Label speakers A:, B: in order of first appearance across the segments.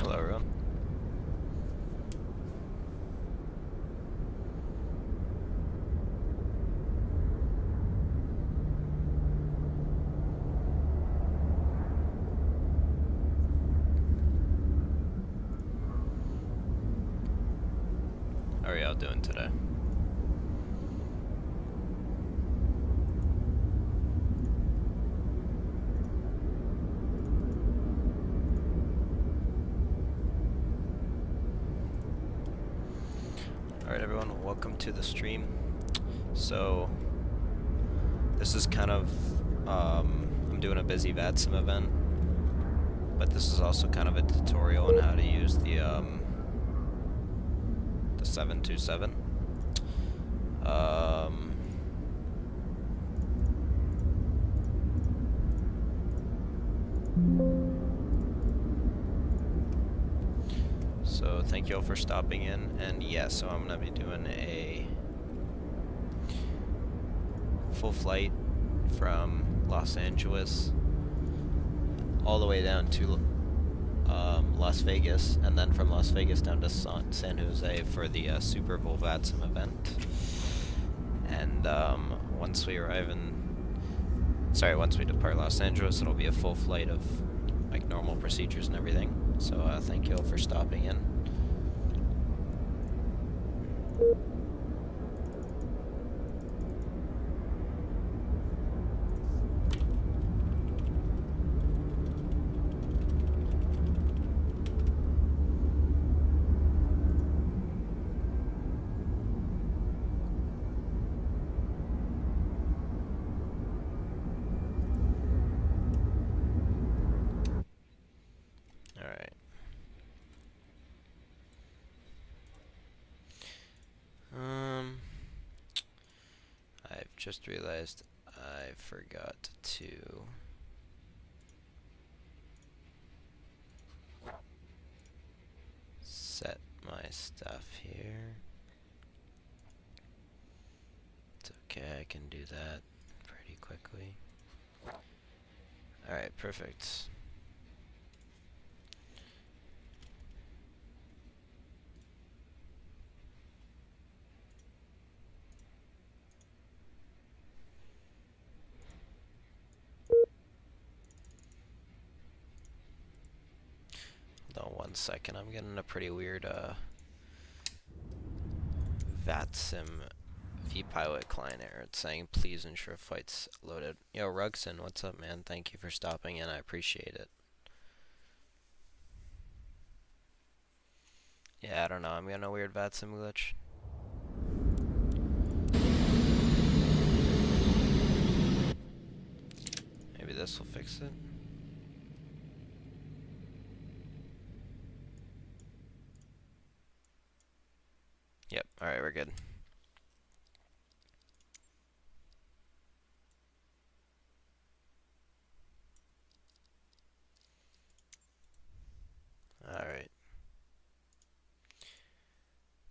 A: Hello, everyone. How are y'all doing today? Alright everyone, welcome to the stream. So, this is kind of, I'm doing a busy VATSIM event, but this is also kind of a tutorial on how to use the 727. So thank you all for stopping in, and yeah, so I'm gonna be doing a full flight from Los Angeles all the way down to Las Vegas, and then from Las Vegas down to San Jose for the Superbowl VATSIM event. And once we depart Los Angeles, it'll be a full flight of like normal procedures and everything. So thank you all for stopping in. I've just realized I forgot to set my stuff here. It's okay, I can do that pretty quickly. Alright, perfect. Hold on 1 second, I'm getting a pretty weird VATSIM vPilot client error. It's saying please ensure flight's loaded. Yo, Rugson, what's up, man? Thank you for stopping in, I appreciate it. Yeah, I don't know, I'm getting a weird VATSIM glitch. Maybe this will fix it. Yep, alright, we're good. Alright.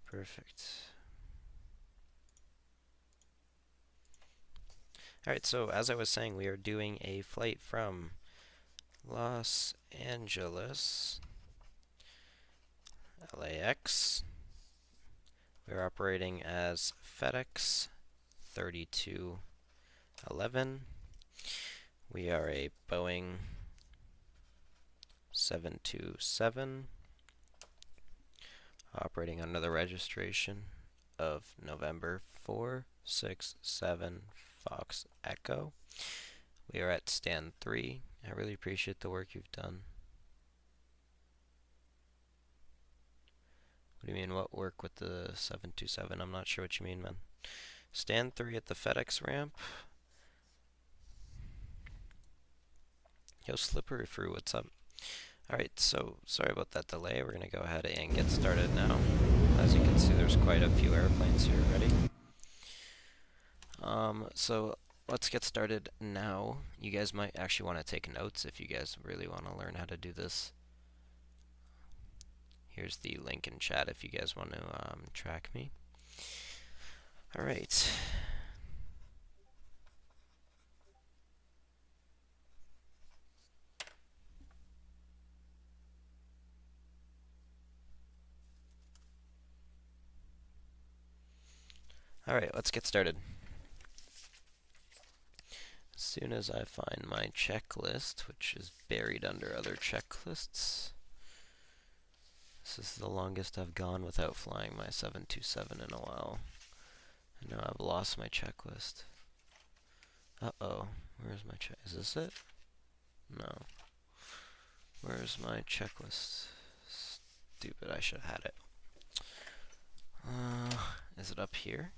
A: Perfect. Alright, so as I was saying, we are doing a flight from Los Angeles, LAX. We're operating as FEDEX 3211. We are a Boeing 727, operating under the registration of November 467 Fox Echo. We are at stand 3. I really appreciate the work you've done. What do you mean, what work with the 727? I'm not sure what you mean, man. Stand 3 at the FEDEX ramp. Yo, Slippery Fruit, what's up? Alright, so sorry about that delay. We're going to go ahead and get started now. As you can see, there's quite a few airplanes here already. So let's get started now. You guys might actually want to take notes if you guys really want to learn how to do this. Here's the link in chat if you guys want to track me. Alright. Alright, let's get started. As soon as I find my checklist, which is buried under other checklists. This is the longest I've gone without flying my 727 in a while. And now I've lost my checklist. Uh-oh. Where's my check? Is this it? No. Where's my checklist? Stupid, I should have had it. Is it up here?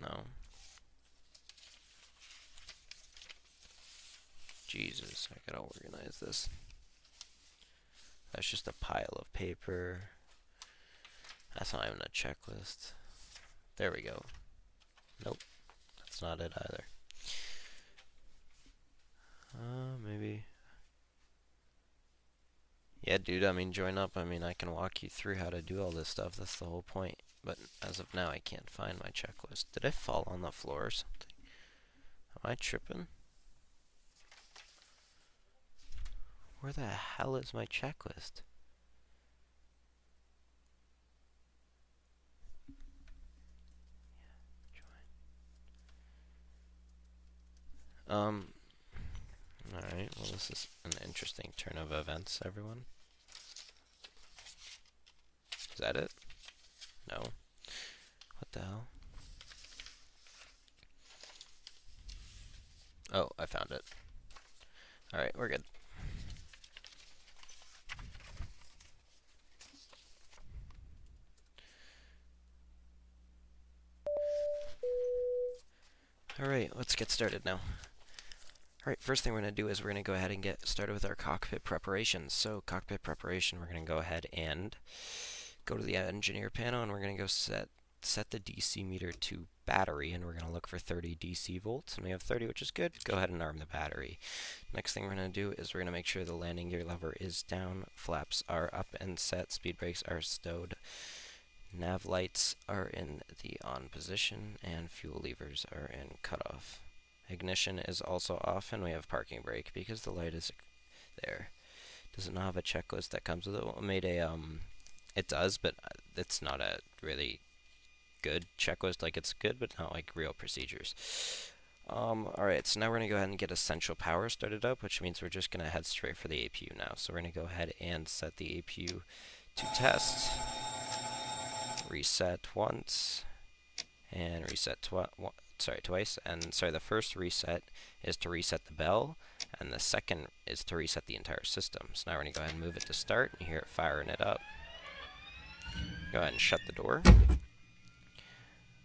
A: No. Jesus, I gotta organize this. That's just a pile of paper. That's not even a checklist. There we go. Nope, that's not it either. Maybe. Yeah, dude, I mean, join up. I mean, I can walk you through how to do all this stuff. That's the whole point. But as of now, I can't find my checklist. Did I fall on the floor or something? Am I tripping? Where the hell is my checklist? Alright, well, this is an interesting turn of events, everyone. Is that it? No. What the hell? Oh, I found it. Alright, we're good. Alright, let's get started now. Alright, first thing we're going to do is we're going to go ahead and get started with our cockpit preparations. So, cockpit preparation, we're going to go ahead and go to the engineer panel, and we're going to go set the DC meter to battery, and we're going to look for 30 DC volts, and we have 30, which is good. Go ahead and arm the battery. Next thing we're going to do is we're going to make sure the landing gear lever is down, flaps are up and set, speed brakes are stowed, nav lights are in the on position, and fuel levers are in cutoff. Ignition is also off, and we have parking brake because the light is there. Does it not have a checklist that comes with it? Well, it does, but it's not a really good checklist. Like, it's good, but not like real procedures. Alright, so now we're going to go ahead and get essential power started up, which means we're just going to head straight for the APU now. So we're going to go ahead and set the APU to test. Reset once, and reset twice. And sorry, the first reset is to reset the bell, and the second is to reset the entire system. So now we're going to go ahead and move it to start, and you hear it firing it up. Go ahead and shut the door.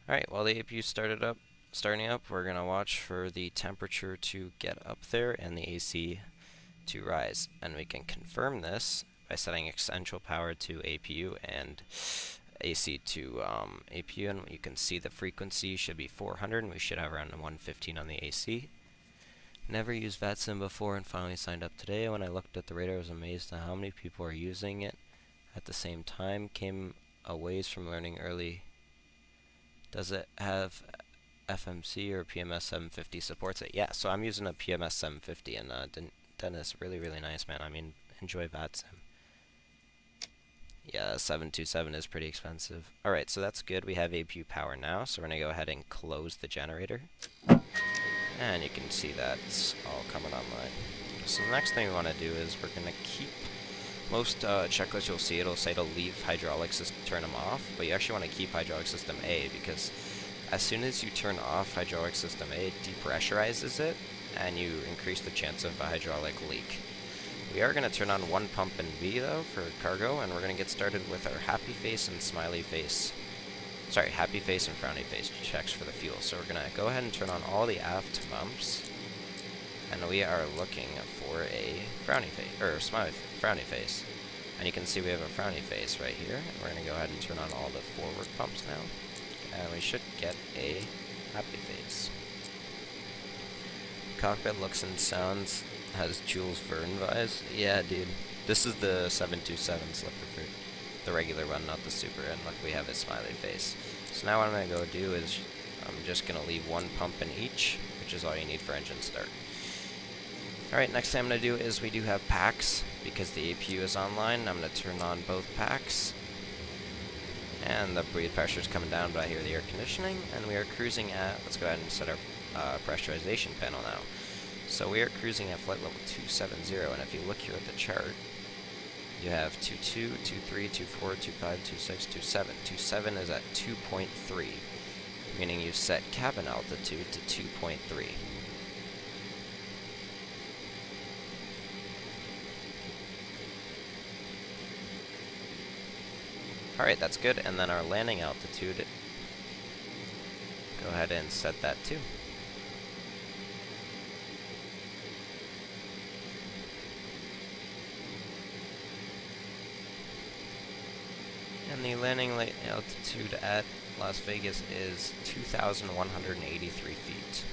A: Alright, while the APU is starting up, we're going to watch for the temperature to get up there and the AC to rise. And we can confirm this by setting essential power to APU and AC to APU, and you can see the frequency should be 400, and we should have around 115 on the AC. Never used VATSIM before and finally signed up today. When I looked at the radar, I was amazed at how many people are using it at the same time. Came a ways from learning early. Does it have FMC or PMS 750 supports it? Yeah, so I'm using a PMS 750, and Dennis, really nice, man. I mean, enjoy VATSIM. Yeah, 727 is pretty expensive. Alright, so that's good. We have APU power now, so we're going to go ahead and close the generator. And you can see that's all coming online. So the next thing we want to do is we're going to keep most checklists you'll see, it'll say to leave hydraulic system, turn them off, but you actually want to keep hydraulic system A, because as soon as you turn off hydraulic system A, it depressurizes it, and you increase the chance of a hydraulic leak. We are going to turn on one pump in B, though, for cargo, and we're going to get started with our happy face and smiley face. Sorry, happy face and frowny face checks for the fuel. So we're going to go ahead and turn on all the aft pumps, and we are looking for a frowny face, or frowny face. And you can see we have a frowny face right here, and we're going to go ahead and turn on all the forward pumps now, and we should get a happy face. Cockpit looks and sounds has Jules Verne vibes. Yeah, dude. This is the 727 slipper fruit. The regular one, not the super, and look, we have a smiley face. So now what I'm going to go do is I'm just going to leave one pump in each, which is all you need for engine start. Alright, next thing I'm going to do is we do have packs, because the APU is online. I'm going to turn on both packs. And the breathe pressure is coming down, but I hear the air conditioning, and we are cruising at, let's go ahead and set our pressurization panel now. So we are cruising at flight level 270, and if you look here at the chart, you have 22, 23, 24, 25, 26, 27. 27 is at 2.3, meaning you set cabin altitude to 2.3. Alright, that's good, and then our landing altitude, go ahead and set that too. And the landing altitude at Las Vegas is 2,183 feet.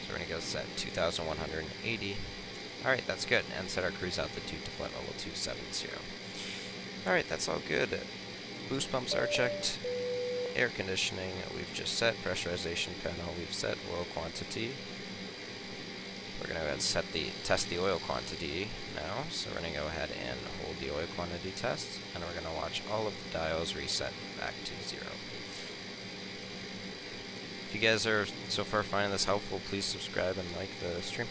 A: So we're going to go set 2,180. Alright, that's good, and set our cruise altitude to flight level 270. Alright, that's all good. Boost pumps are checked. Air conditioning, we've just set. Pressurization panel, we've set. Oil quantity. We're going to go ahead and test the oil quantity now. So we're going to go ahead and hold the oil quantity test. And we're going to watch all of the dials reset back to 0. If you guys are so far finding this helpful, please subscribe and like the stream.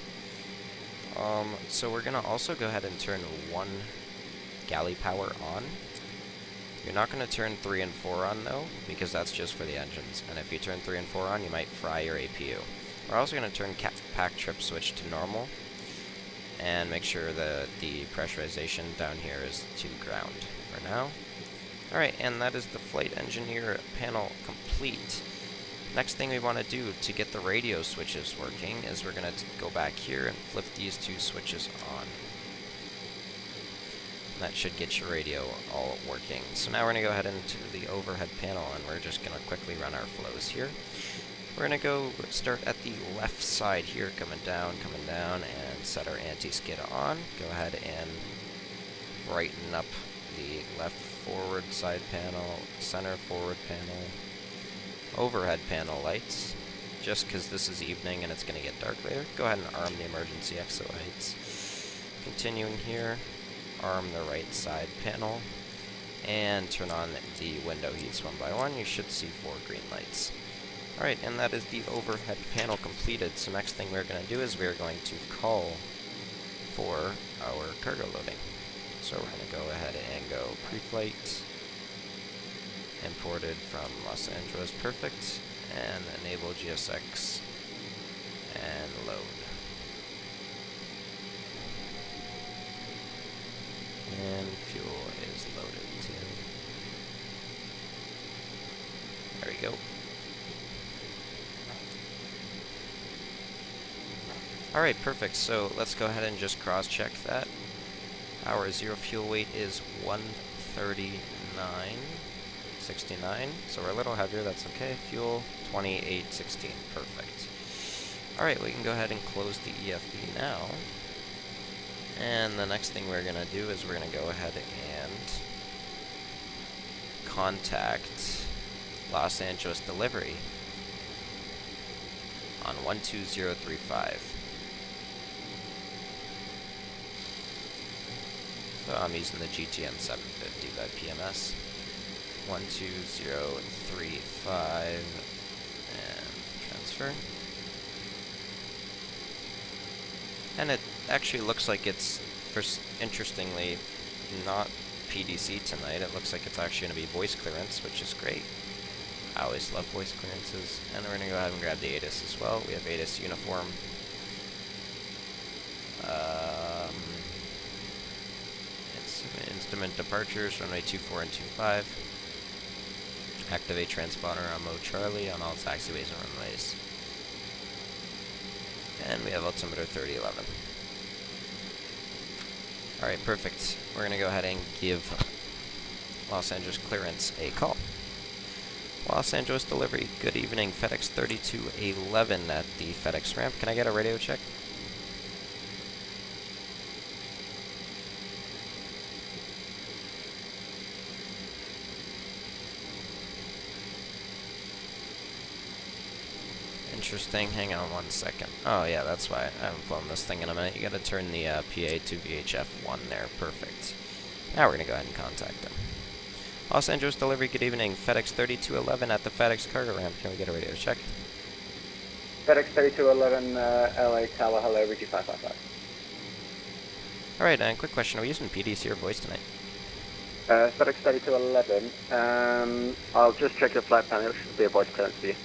A: So we're going to also go ahead and turn one galley power on. You're not going to turn 3 and 4 on though, because that's just for the engines. And if you turn 3 and 4 on, you might fry your APU. We're also going to turn pack trip switch to normal, and make sure that the pressurization down here is to ground for now. Alright, and that is the flight engineer panel complete. Next thing we want to do to get the radio switches working is we're going to go back here and flip these two switches on. That should get your radio all working. So now we're going to go ahead into the overhead panel, and we're just going to quickly run our flows here. We're going to go start at the left side here, coming down, and set our anti-skid on. Go ahead and brighten up the left forward side panel, center forward panel, overhead panel lights. Just because this is evening and it's going to get dark later, go ahead and arm the emergency exit lights. Continuing here, arm the right side panel, and turn on the window heats one by one. You should see 4 green lights. Alright, and that is the overhead panel completed. So next thing we're going to do is we're going to call for our cargo loading. So we're going to go ahead and go pre-flight, imported from Los Angeles, perfect, and enable GSX, and load. And fuel is loaded too. There we go. Alright, perfect. So let's go ahead and just cross-check that. Our zero fuel weight is 139.69. So we're a little heavier, that's okay. Fuel, 28.16. Perfect. Alright, we can go ahead and close the EFB now. And the next thing we're going to do is we're going to go ahead and contact Los Angeles delivery on 12035. So I'm using the GTM 750 by PMS. 12035 and transfer. And it actually looks like it's, interestingly, not PDC tonight. It looks like it's actually going to be voice clearance, which is great. I always love voice clearances. And we're going to go ahead and grab the ATIS as well. We have ATIS uniform. Instrument departures, runway 24 and 25. Activate transponder on mode Charlie on all taxiways and runways. And we have altimeter 3011. Alright, perfect. We're going to go ahead and give Los Angeles clearance a call. Los Angeles delivery, good evening, FedEx 3211 at the FedEx ramp. Can I get a radio check? Interesting. Hang on one second. Oh yeah, that's why I haven't flown this thing in a minute. You gotta turn the PA to VHF 1 there. Perfect. Now we're gonna go ahead and contact him. Los Angeles delivery, good evening. FedEx 3211 at the FedEx cargo ramp. Can we get a radio check?
B: FedEx 3211, LA Tower, hello, Ricky 555.
A: Alright, and quick question. Are we using PDC or voice tonight?
B: FedEx 3211, I'll just check your flight plan. It should be a voice clearance for you.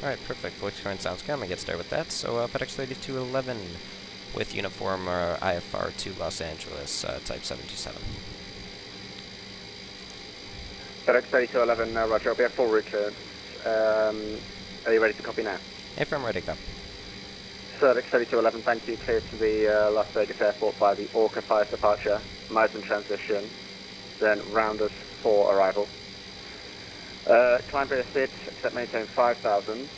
A: Alright, perfect. Voice clearance sounds good. I'm going to get started with that. So, FedEx 3211 with uniform IFR to Los Angeles, type 727.
B: FedEx 3211, roger, I'll be at full route clearance. Are you ready to copy now?
A: Airframe ready to go.
B: FedEx 3211, thank you. Clear to the Las Vegas airport by the Orca 5 departure, Meisen transition, then rounders for arrival. Climb via SID, accept maintain 5,000.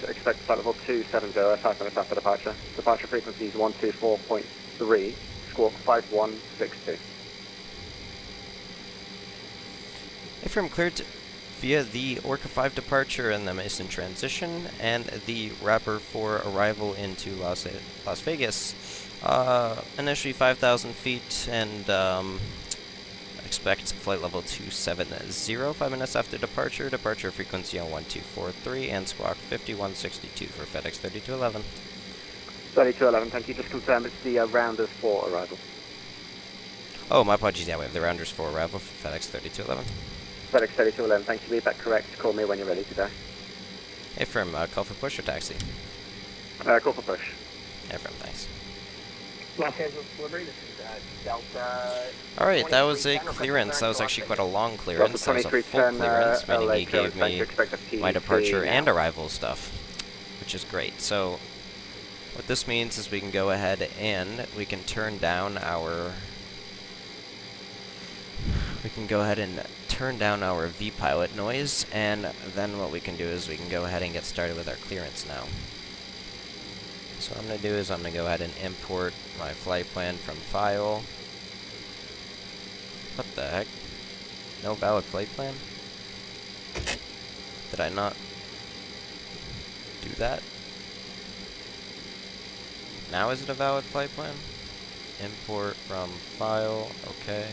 B: Expect flight level 270, 5 minutes after departure. Departure frequency is 124.3, squawk 5162.
A: Airframe cleared via the Orca 5 departure and the Mason transition, and the wrapper for arrival into Las Vegas. Initially 5,000 feet, and expect flight level 270, 5 minutes after departure. Departure frequency on 1243, and squawk 5162 for FedEx 3211.
B: 3211, thank you. Just confirm it's the rounders for arrival.
A: Oh, my apologies. Yeah, we have the rounders for arrival for FedEx 3211.
B: FedEx 3211, thank you. Read that correct. Call me when you're ready to go.
A: Airframe, call for push or taxi?
B: Call for push.
A: Airframe, thanks.
C: Los Angeles delivery, this is Delta.
A: Alright, that was a clearance. That was actually quite a long clearance. That was a full clearance, meaning he gave me my departure and arrival stuff, which is great. So, what this means is we can go ahead and we can turn down our... V-pilot noise, and then what we can do is we can go ahead and get started with our clearance now. So what I'm going to do is I'm going to go ahead and import my flight plan from file. What the heck? No valid flight plan? Did I not do that? Now is it a valid flight plan? Import from file, okay.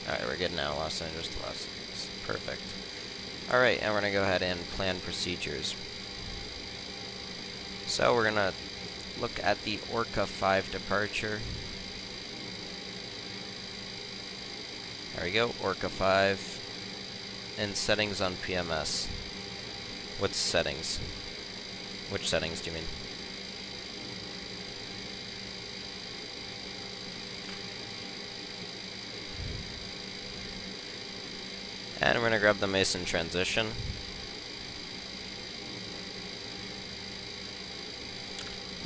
A: Alright, we're good now, Los Angeles to Los Angeles. Perfect. Alright, and we're going to go ahead and plan procedures. So we're going to look at the Orca 5 departure. There we go, Orca 5. And settings on PMS. What's settings? Which settings do you mean? And we're going to grab the Mason transition.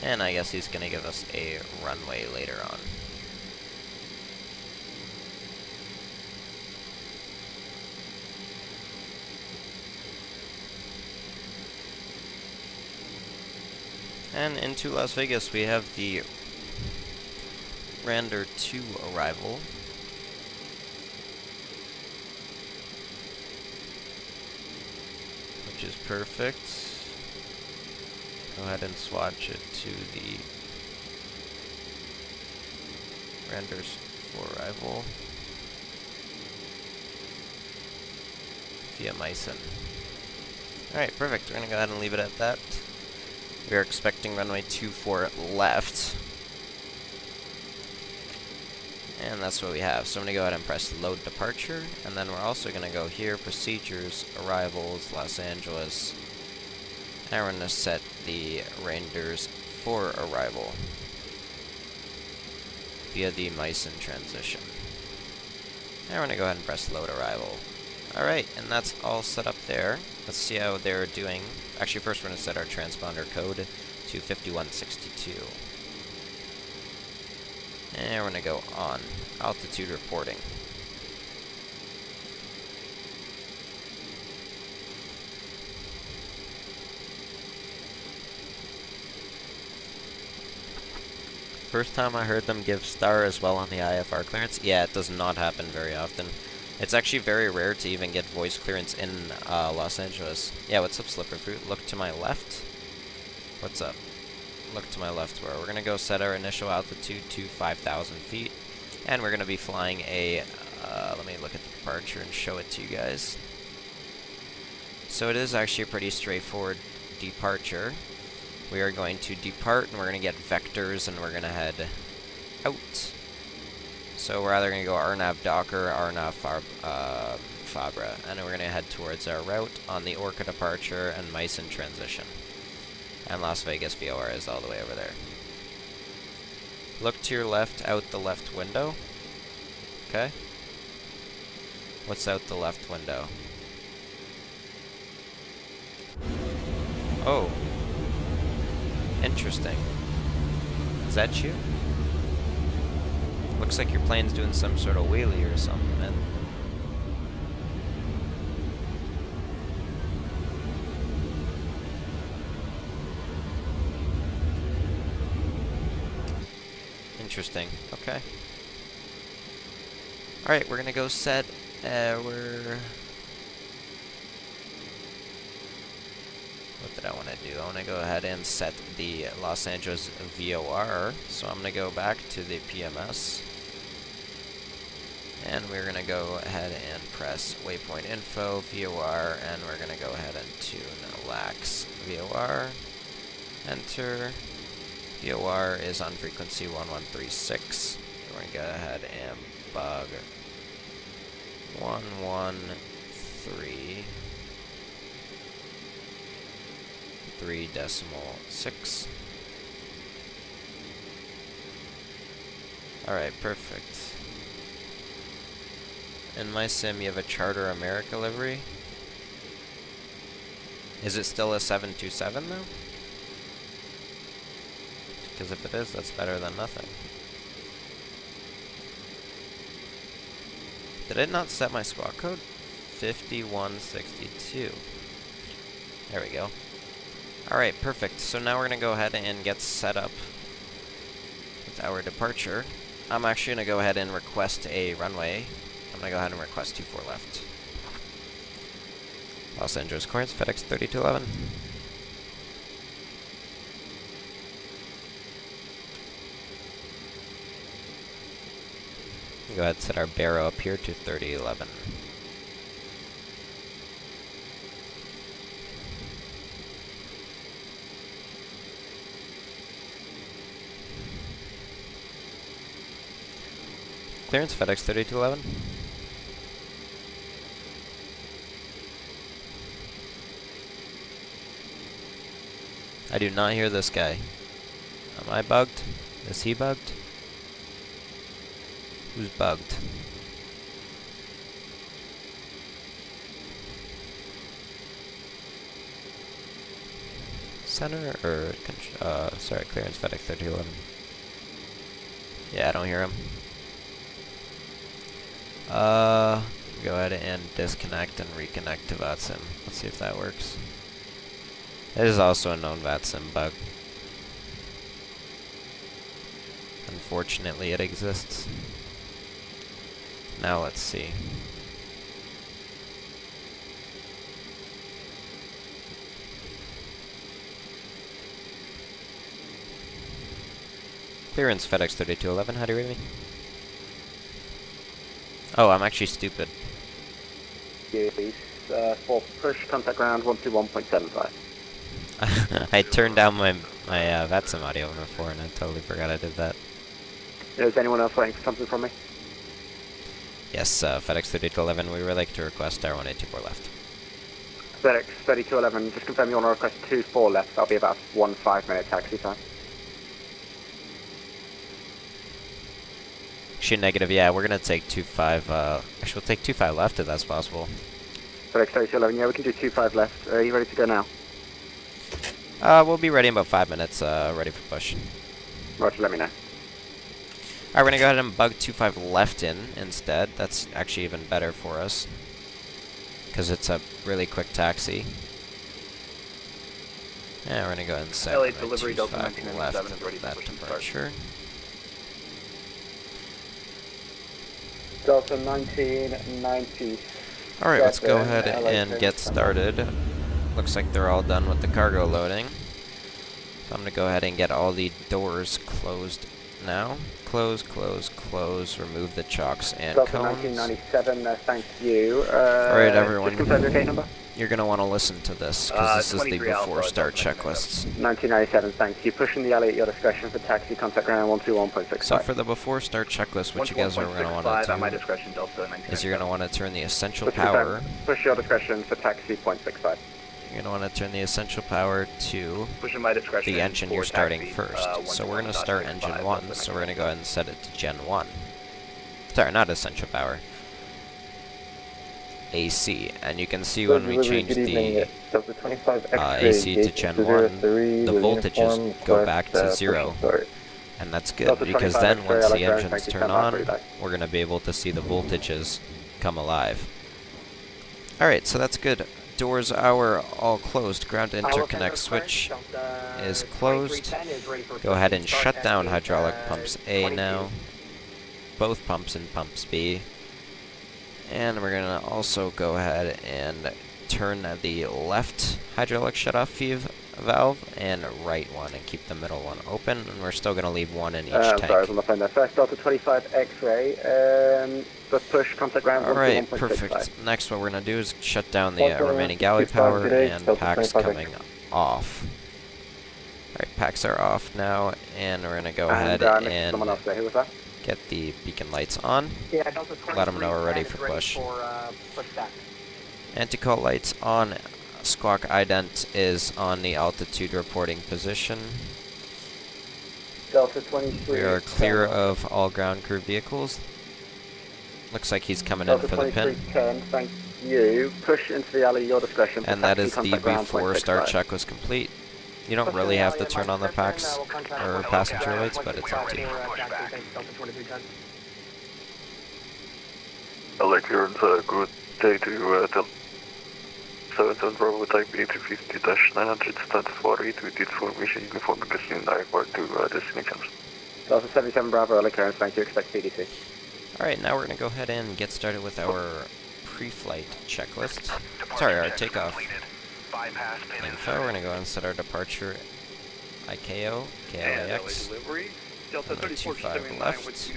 A: And I guess he's going to give us a runway later on. And into Las Vegas we have the Rander 2 arrival. Which is perfect. Go ahead and swatch it to the Randers for arrival via Meisen. Alright, perfect. We're going to go ahead and leave it at that. We are expecting runway 24 left. And that's what we have. So I'm going to go ahead and press load departure. And then we're also going to go here, procedures, arrivals, Los Angeles. And we're going to set the Randers for arrival via the Meisen transition. And we're going to go ahead and press load arrival. Alright, and that's all set up there. Let's see how they're doing. Actually, first we're going to set our transponder code to 5162. And we're going to go on altitude reporting. First time I heard them give star as well on the IFR clearance. Yeah, it does not happen very often. It's actually very rare to even get voice clearance in Los Angeles. Yeah, what's up, Slipper Fruit? Look to my left. What's up? Look to my left where we're going to go set our initial altitude to 5,000 feet. And we're going to be flying a, let me look at the departure and show it to you guys. So it is actually a pretty straightforward departure. We are going to depart, and we're going to get vectors, and we're going to head out. So we're either going to go RNAV Docker, RNAV Fabra, and then we're going to head towards our route on the Orca departure and Mice in transition. And Las Vegas VOR is all the way over there. Look to your left out the left window. Okay? What's out the left window? Oh. Interesting. Is that you? Looks like your plane's doing some sort of wheelie or something, man. Interesting. Okay. Alright, we're gonna go set our... What did I want to do? I want to go ahead and set the Los Angeles VOR. So I'm going to go back to the PMS. And we're going to go ahead and press waypoint info, VOR, and we're going to go ahead and tune LAX VOR. Enter. VOR is on frequency 1136. We're going to go ahead and bug 113. 3.6. Alright, perfect. In my sim, you have a Charter America livery. Is it still a 727 though? Because if it is, that's better than nothing. Did it not set my squawk code? 5162. There we go. Alright, perfect. So now we're going to go ahead and get set up with our departure. I'm actually going to go ahead and request a runway. I'm going to go ahead and request 24 left. Los Angeles coordinates, FedEx 3211. Go ahead and set our barrow up here to 3011. Clearance, FedEx 3211. I do not hear this guy. Am I bugged? Is he bugged? Who's bugged? Center or sorry, clearance FedEx 3211. Yeah, I don't hear him. Go ahead and disconnect and reconnect to VATSIM. Let's see if that works. It is also a known VATSIM bug. Unfortunately, it exists. Now let's see. Clearance FedEx 3211, how do you read me? Oh, I'm actually stupid.
B: For push, contact ground 121.75.
A: I turned down my VATSIM audio before and I totally forgot I did that.
B: Is anyone else waiting for something from me?
A: Yes, FedEx 3211, we would like to request our 1824 left.
B: FedEx 3211, just confirm you want to request 24 left. That'll be about 1 5-minute taxi time.
A: Actually, negative, yeah, we're going to take 25, actually we'll take 25 left if that's possible.
B: FedEx 3211, yeah, we can do 25 left. Are you ready to go now?
A: We'll be ready in about 5 minutes, ready for push.
B: Roger, let me know.
A: Alright, we're going to go ahead and bug 25 left in instead. That's actually even better for us, because it's a really quick taxi. Yeah, we're going to go ahead and set
C: LA delivery Delta
A: 25 left
C: 1997 is ready for
A: that
C: push and start.
A: departure.
B: Delta 1990.
A: Alright, let's go ahead and get started. Looks like they're all done with the cargo loading. So I'm going to go ahead and get all the doors closed now. Close, close, close. Remove the chocks and
B: Delta
A: cones.
B: 1997, thank you.
A: Alright, everyone.
B: Just confirm your gate number.
A: You're going to want to listen to this, because this is the
C: 23 Alpha,
A: before start
C: Delta
A: checklists.
B: 1997, thank you. Pushing the alley at your discretion for taxi, contact ground 121.65.
A: So for the before start checklist, what you guys are going to want to
C: at my
A: do
C: discretion, Delta 19.
A: is you're going to want to turn the essential
B: Push
A: power.
B: Push your discretion for taxi, 0.65.
A: You're going to want to turn the essential power to
C: Pushing my discretion.
A: the engine
C: for
A: you're starting
C: taxi,
A: first. So we're going to start
C: 121.65,
A: engine 1, so we're going to go ahead and set it to Gen 1. Sorry, not essential power. AC. And you can see when we change the AC to Gen 1, the voltages go back to 0. And that's good, because then once the engines turn on, we're going to be able to see the voltages come alive. Alright, so that's good. Doors are all closed. Ground interconnect switch is closed. Go ahead and shut down hydraulic pumps A now. Both pumps in pumps B. And we're going to also go ahead and turn the left hydraulic shutoff valve and right one and keep the middle one open. And we're still going to leave one in each tank.
B: Sorry, I was on the phone there. First Delta 25 X-ray. First push, contact ground.
A: Alright, perfect. Next, what we're going to do is shut down the remaining galley power and packs coming off. Alright, packs are off now, and we're going to go ahead and
B: someone else there. Who was that?
A: get the beacon lights on.
C: Yeah, Delta 23,
A: Let them know we're ready for push. Anti-call lights on. Squawk ident is on the altitude reporting position.
B: Delta 23.
A: We are clear of all ground crew vehicles. Looks like he's coming in for the pin.
B: 10, thank you. Push into the alley, your discretion.
A: And that is the before start check was complete. You don't really have to turn on the packs or passenger lights, but it's up to you.
D: LA clearance, good day to you, Delta 77 Bravo type A350-900 stand for 8 with information uniform casino airport to destinations.
B: Delta 77 Bravo, LA clearance, thank you, expect PDC.
A: Alright, now we're going to go ahead and get started with our pre-flight checklist. Sorry, our takeoff info. We're going to go ahead and set our departure ICAO, KLAX, 25 left,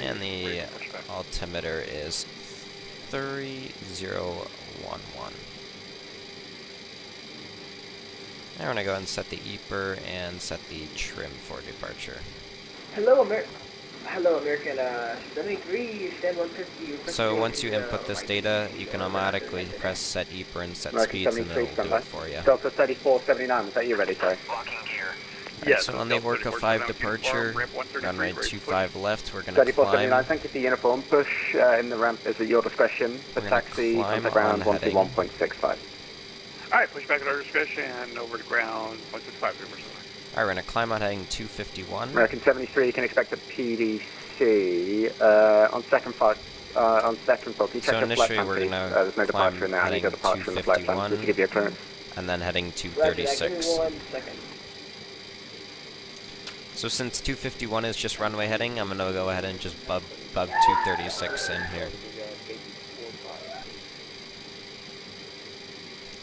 A: and the altimeter is 3011. Now we're going to go ahead and set the EPR and set the trim for departure.
C: Hello, American 73, stand 150.
A: So once you input this data, you can automatically press set EPR and set speeds, and it'll do it for you.
B: Delta 3479, is that you ready, sorry?
A: Right, so on the Orca 5 departure, runway 25 left, we're going to
B: 3479,
A: climb.
B: thank you for the uniform. Push in the ramp is at your discretion. The taxi, contact ground 121.65.
D: Alright, push back at our discretion and over to ground 165.
A: Alright, we're going to climb on heading 251.
B: American 73, you can expect a PDC on second flight. Can you check
A: So
B: the flight
A: initially
B: plan,
A: we're
B: please?
A: going to
B: There's no
A: climb
B: departure now. I need
A: heading
B: a departure in the flight plan, just to give you a clearance.
A: and then heading 236. So since 251 is just runway heading, I'm going to go ahead and just bug 236 in here.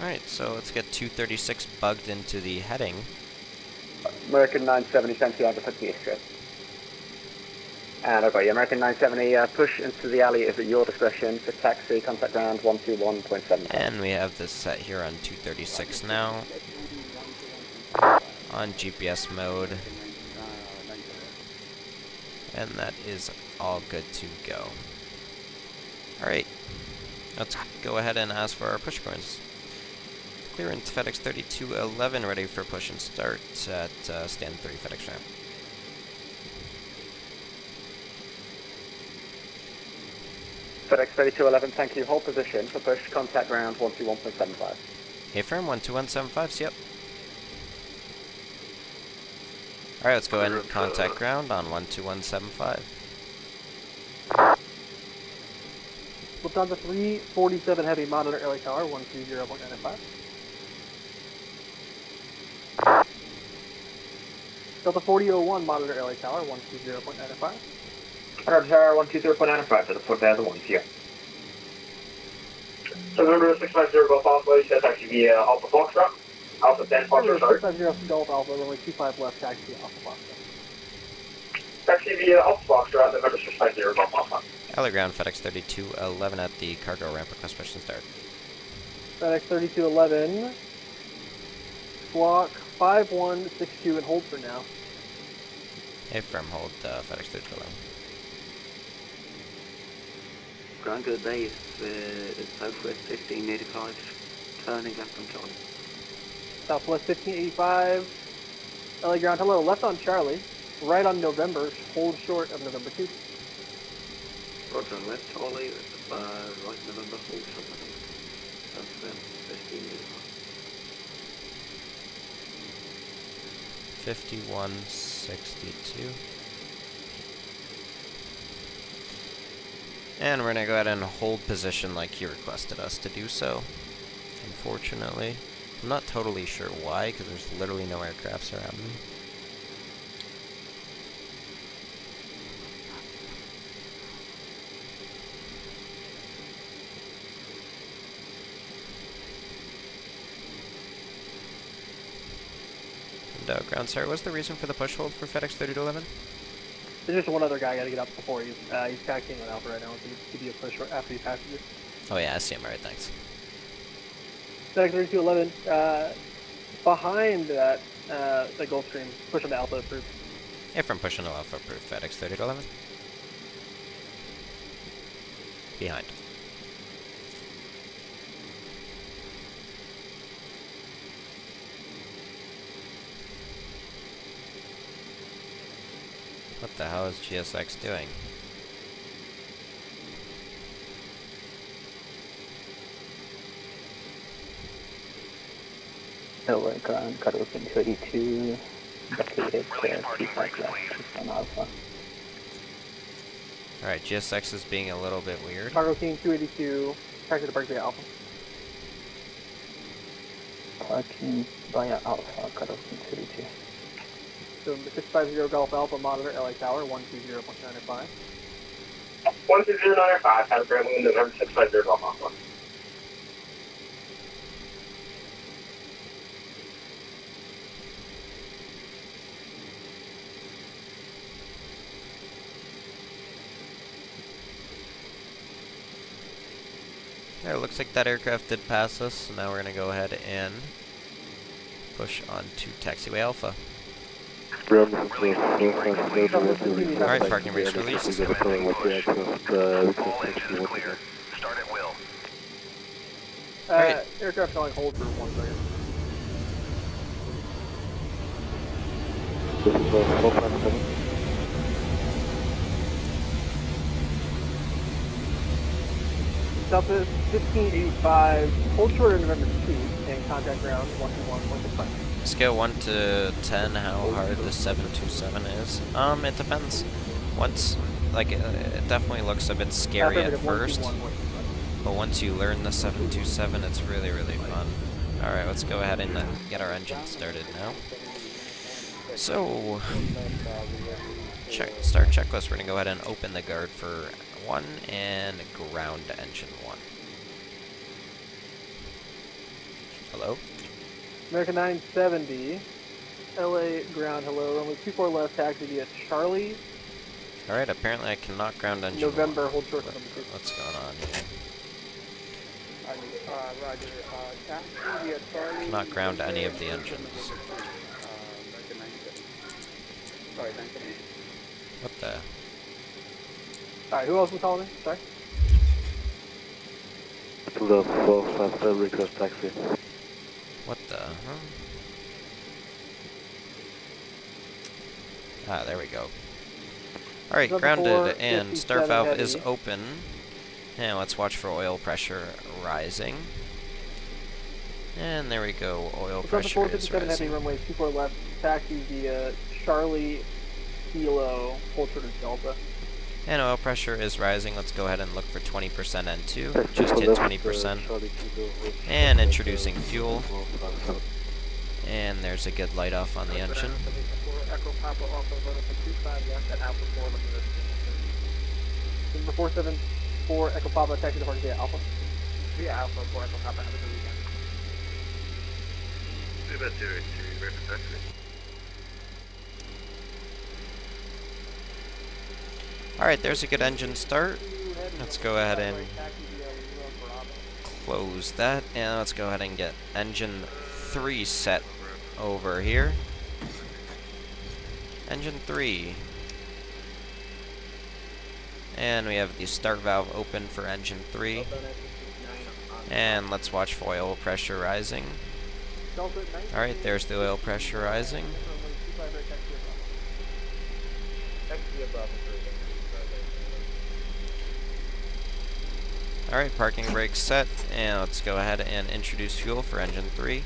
A: Alright, so let's get 236 bugged into the heading.
B: American 970, thank you, I'll put the extra. And I've got you. American 970, push into the alley is at your discretion. For taxi, contact ground 121.7.
A: And we have this set here on 236 now. On GPS mode. And that is all good to go. Alright, let's go ahead and ask for our push coins. Clearance FEDEX 3211 ready for push and start at stand 3 FEDEX ramp.
B: FEDEX 3211, thank you. Hold position for push, contact ground 121.75.
A: Airframe 12175s, yep. Alright, let's go ahead and contact ground on 12175.
E: Lufthansa 347 Heavy, monitor LA Tower 120.95. Delta 4001, monitor LA Tower 120.95.
C: Tower 120.95 to the foot there, the ones here. So remember 650 Golf Alpha, that's actually via Alpha Foxtrot. Alpha 10 Foxtrot, sorry.
E: 650 Golf Alpha, runway 25 left, taxi Alpha Foxtrot.
C: taxi via ops box around November 650 Golf Alpha.
A: LA ground, FedEx 3211 at the cargo ramp. Request mission start.
E: FedEx 3211. Squawk 5162 and hold for now.
A: Airframe, hold FedEx 3211.
F: Ground good base, southwest 1585, turning left on Charlie.
E: Southwest 1585. LA ground, hello, left on Charlie. Right on November, hold short of November 2.
F: Roger on left Charlie, right November, hold short of November. Southwest 1585.
A: 5162. And we're gonna go ahead and hold position like he requested us to do so. Unfortunately. I'm not totally sure why, because there's literally no aircrafts around me. And ground, sorry, what's the reason for the push hold for FedEx 3211?
E: There's just one other guy got to get up before he's taxiing on Alpha right now. So give you a push after he passes you.
A: Oh yeah, I see him. Alright, thanks.
E: FedEx 3211, behind that, the Gulfstream, push on to Alpha approved.
A: Airframe pushing to Alpha approved, FedEx 3211. Behind. What the hell is GSX doing?
F: LA ground, cutoff in 32, located on Alpha.
A: Alright, GSX is being a little bit weird.
E: Cargo King 282, taxi to park via Alpha.
F: Parking via Alpha, cutoff in 32.
E: So 650 Golf Alpha, monitor LA Tower, 120.95.
C: 12095, have a grand wind November 650 Golf Alpha.
A: There, looks like that aircraft did pass us, so now we're gonna go ahead and push on to taxiway Alpha. Alright, parking brakes released.
G: All engines clear. Start at will.
A: Alright.
E: Aircraft on hold for 1 second. Southwest 1585, hold short of November 2, and contact ground 121.65.
A: Scale 1 to 10, how hard the 727 is. It depends. Once, like, it definitely looks a bit scary at first, but once you learn the 727, it's really, really fun. Alright, let's go ahead and get our engine started now. So, start checklist. We're gonna go ahead and open the guard for 1 and ground engine 1. Hello?
E: American 970, LA ground, hello, runway 24 left, taxi via Charlie.
A: Alright, apparently I cannot ground engine
E: November,
A: 1.
E: hold short November 2.
A: What's going on here?
E: Roger, taxi via Charlie.
A: Cannot ground any of the engines.
E: American 970. Sorry, 970.
A: What the?
E: Alright, who else was calling me? Sorry?
D: The 4 request taxi.
A: What the? Huh? Ah, there we go. Alright, grounded and star valve is open. And let's watch for oil pressure rising. And there we go, oil pressure is
E: heavy,
A: rising.
E: runway 24 left, taxi via Charlie, Kilo, hold short of Delta.
A: And oil pressure is rising. Let's go ahead and look for 20% N2. Just hit 20%. And introducing fuel. And there's a good light off on the engine.
E: Number 474, Echo Papa, taxi to Horn via Alpha.
C: Via Alpha 4 Echo Papa, have a good weekend.
A: Alright, there's a good engine start. Let's go ahead and close that, and let's go ahead and get engine 3 set over here. Engine 3. And we have the start valve open for engine 3. And let's watch for oil pressure rising. Alright, there's the oil pressure rising. Alright, parking brake set, and let's go ahead and introduce fuel for engine 3.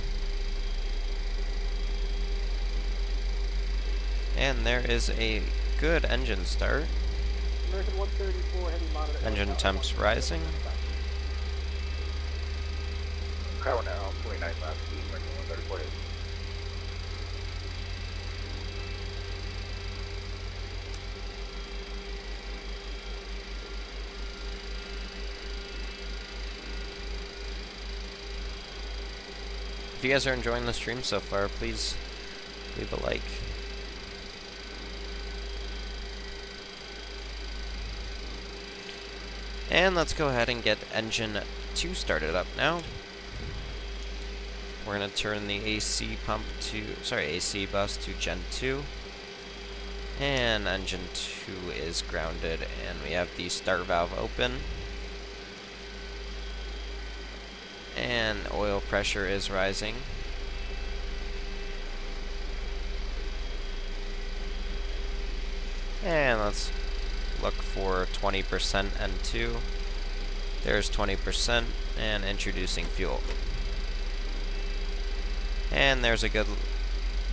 A: And there is a good engine start. Engine temps rising.
G: Power now, 29 laps, speed, American 134.
A: If you guys are enjoying the stream so far, please leave a like. And let's go ahead and get engine 2 started up now. We're going to turn the AC bus to Gen 2. And engine 2 is grounded, and we have the start valve open. And oil pressure is rising. And let's look for 20% N2. There's 20%, and introducing fuel. And there's a good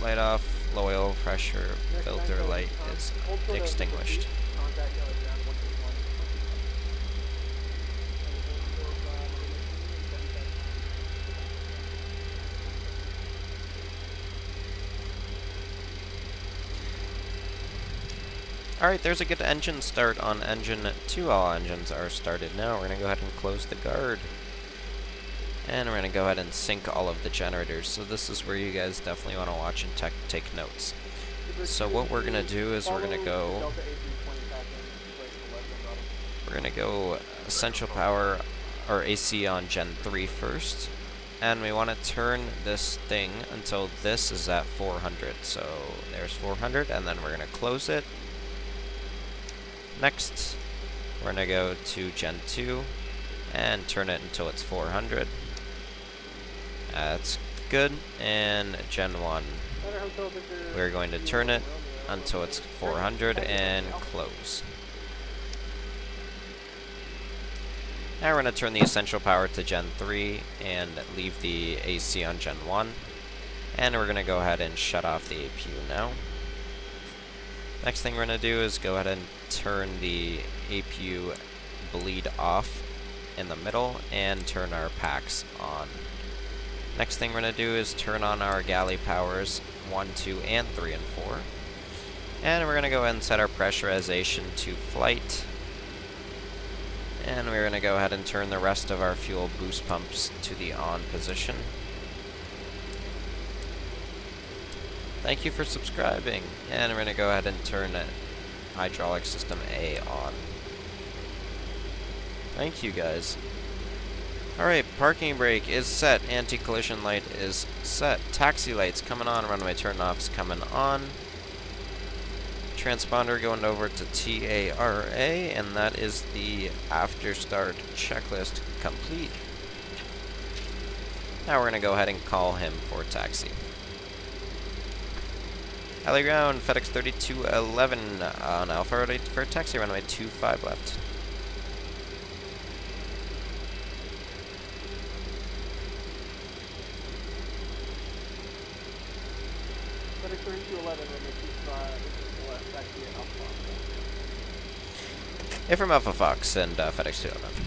A: light off. Low oil pressure filter light is extinguished. Alright, there's a good engine start on engine 2. All engines are started now. We're going to go ahead and close the guard. And we're going to go ahead and sync all of the generators. So this is where you guys definitely want to watch and take notes. So what we're going to do is we're going to go essential power or AC on Gen 3 first. And we want to turn this thing until this is at 400. So there's 400, and then we're going to close it. Next, we're going to go to Gen 2 and turn it until it's 400. That's good. And Gen 1, we're going to turn it until it's 400 and close. Now we're going to turn the essential power to Gen 3 and leave the AC on Gen 1. And we're going to go ahead and shut off the APU now. Next thing we're going to do is go ahead and turn the APU bleed off in the middle and turn our packs on. Next thing we're going to do is turn on our galley powers 1, 2, and 3, and 4. And we're going to go ahead and set our pressurization to flight. And we're going to go ahead and turn the rest of our fuel boost pumps to the on position. Thank you for subscribing. And we're going to go ahead and turn hydraulic system A on. Thank you guys. Alright, parking brake is set. Anti-collision light is set. Taxi lights coming on. Runway turn-offs coming on. Transponder going over to TARA, and that is the after start checklist complete. Now we're going to go ahead and call him for taxi. Alley ground, FEDEX 3211 on Alpha, ready for taxi, runway 25 left.
E: FEDEX 3211, runway 25 left, taxi at Alpha.
A: From Alpha Fox and FEDEX 211.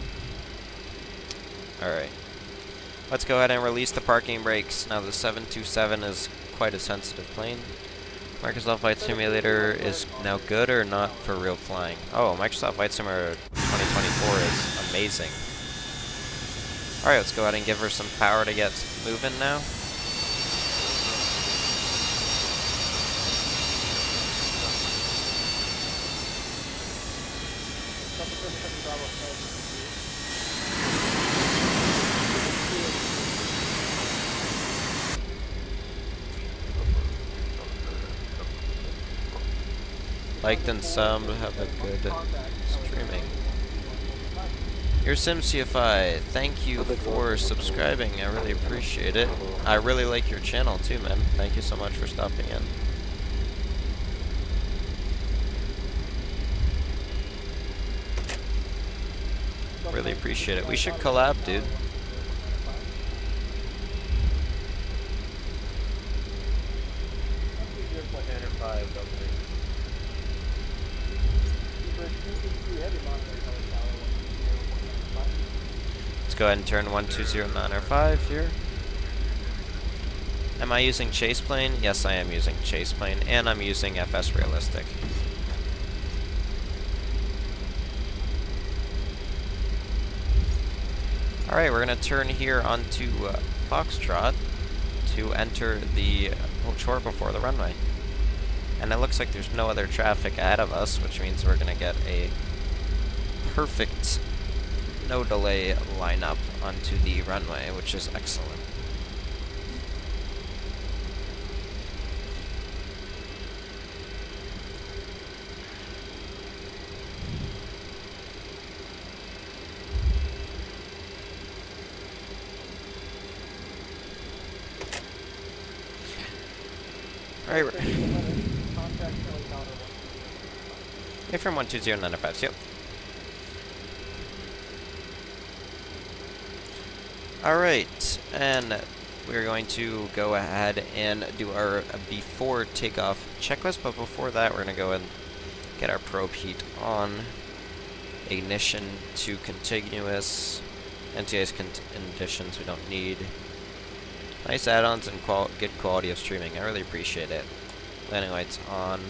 A: Alright. Let's go ahead and release the parking brakes. Now the 727 is quite a sensitive plane. Microsoft Flight Simulator is now good or not for real flying? Oh, Microsoft Flight Simulator 2024 is amazing. Alright, let's go ahead and give her some power to get moving now. liked and subbed. Have a good streaming. Your SimCFI, thank you for subscribing. I really appreciate it. I really like your channel too, man. Thank you so much for stopping in. Really appreciate it. We should collab, dude. Let's go ahead and turn 1209R5 here. Am I using chase plane? Yes, I am using chase plane, and I'm using FS Realistic. Alright, we're going to turn here onto Foxtrot to enter the short before the runway. And it looks like there's no other traffic ahead of us, which means we're going to get a perfect, no delay lineup onto the runway, which is excellent. Alright, Airframe 120905, yep. Alright, and we're going to go ahead and do our before takeoff checklist, but before that we're going to go and get our probe heat on. Ignition to continuous. NTI's conditions we don't need. Nice add-ons and good quality of streaming. I really appreciate it. Landing lights on.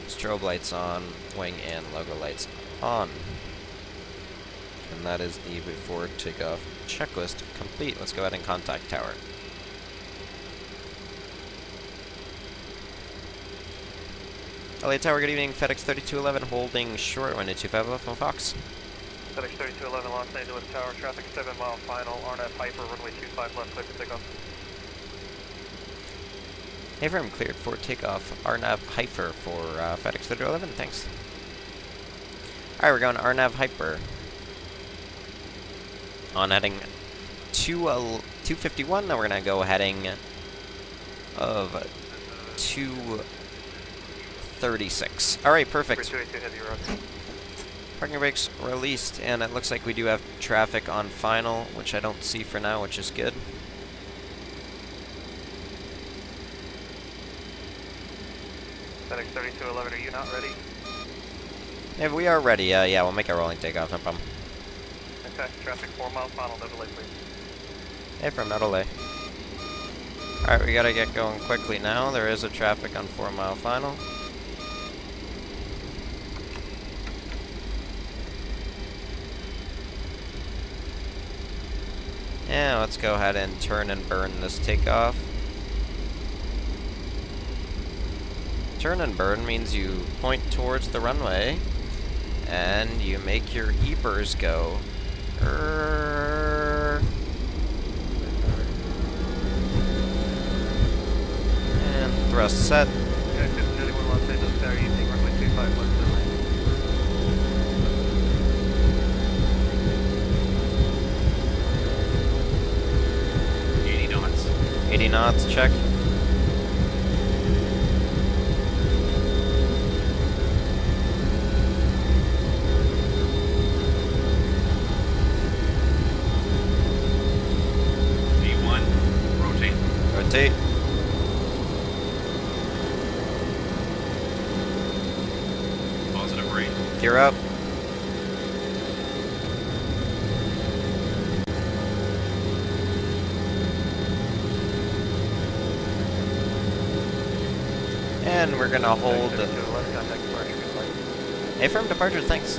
A: Strobe lights on. Wing and logo lights on. And that is the before takeoff checklist complete. Let's go ahead and contact tower. LA Tower, good evening. FEDEX 3211 holding short. 1225 left on Fox.
H: FEDEX 3211 Los Angeles Tower, traffic 7 mile final. RNAV Hyper, runway 25 left, clear for takeoff.
A: Airframe cleared for takeoff. RNAV Hyper for FEDEX 3211. Thanks. Alright, we're going RNAV Hyper. On heading 251. Now we're going to go heading of 236. Alright, perfect. Parking brakes released, and it looks like we do have traffic on final, which I don't see for now, which is good.
H: FEDEX 3211, are you not ready?
A: If we are ready, yeah, we'll make a rolling takeoff, no problem.
H: Okay, traffic 4 miles final, no delay, please.
A: Airframe, no delay. Alright, we gotta get going quickly now. There is a traffic on 4 mile final. Yeah, let's go ahead and turn and burn this takeoff. Turn and burn means you point towards the runway and you make your EPers go. And thrust set.
H: Okay, 51 Los Angeles Tower, evening, runway 25 left, delay. 80 knots.
A: 80 knots, check. Rotate.
H: Positive rate.
A: Gear up. And we're gonna hold. Affirm departure, thanks.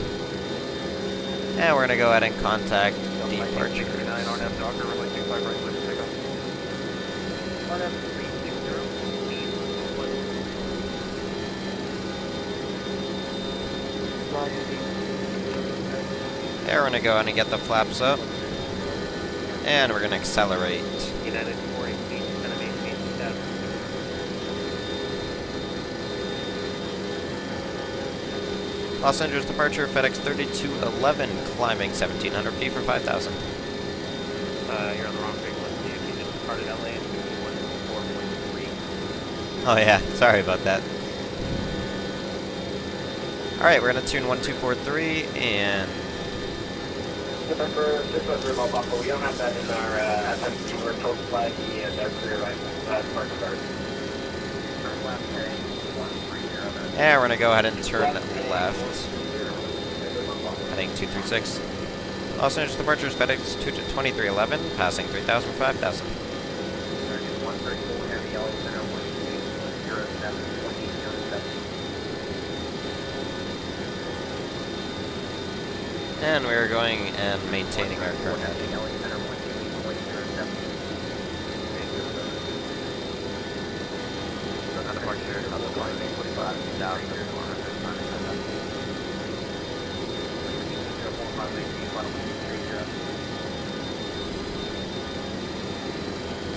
A: And we're gonna go ahead and contact departure. There, we're gonna go ahead and get the flaps up. And we're gonna accelerate.
H: United 418, kind of maintain status.
A: Los Angeles departure, FedEx 3211, climbing 1,700 feet for 5,000.
H: You're on the wrong frequency. If you just departed LA and 4.3.
A: Oh yeah, sorry about that. Alright, we're gonna tune 1243 and...
C: Just over remote buffer. We don't have that in our FMC. We're told to fly the dark rear rifle. Park start. Turn left, heading 130.
A: Yeah, we're gonna go ahead and turn left. Heading 236. Los Angeles departures, FedEx 2311, passing 3,000 for 5,000.
C: 134 heavy LA center 12807
A: And we're going and maintaining our current heading.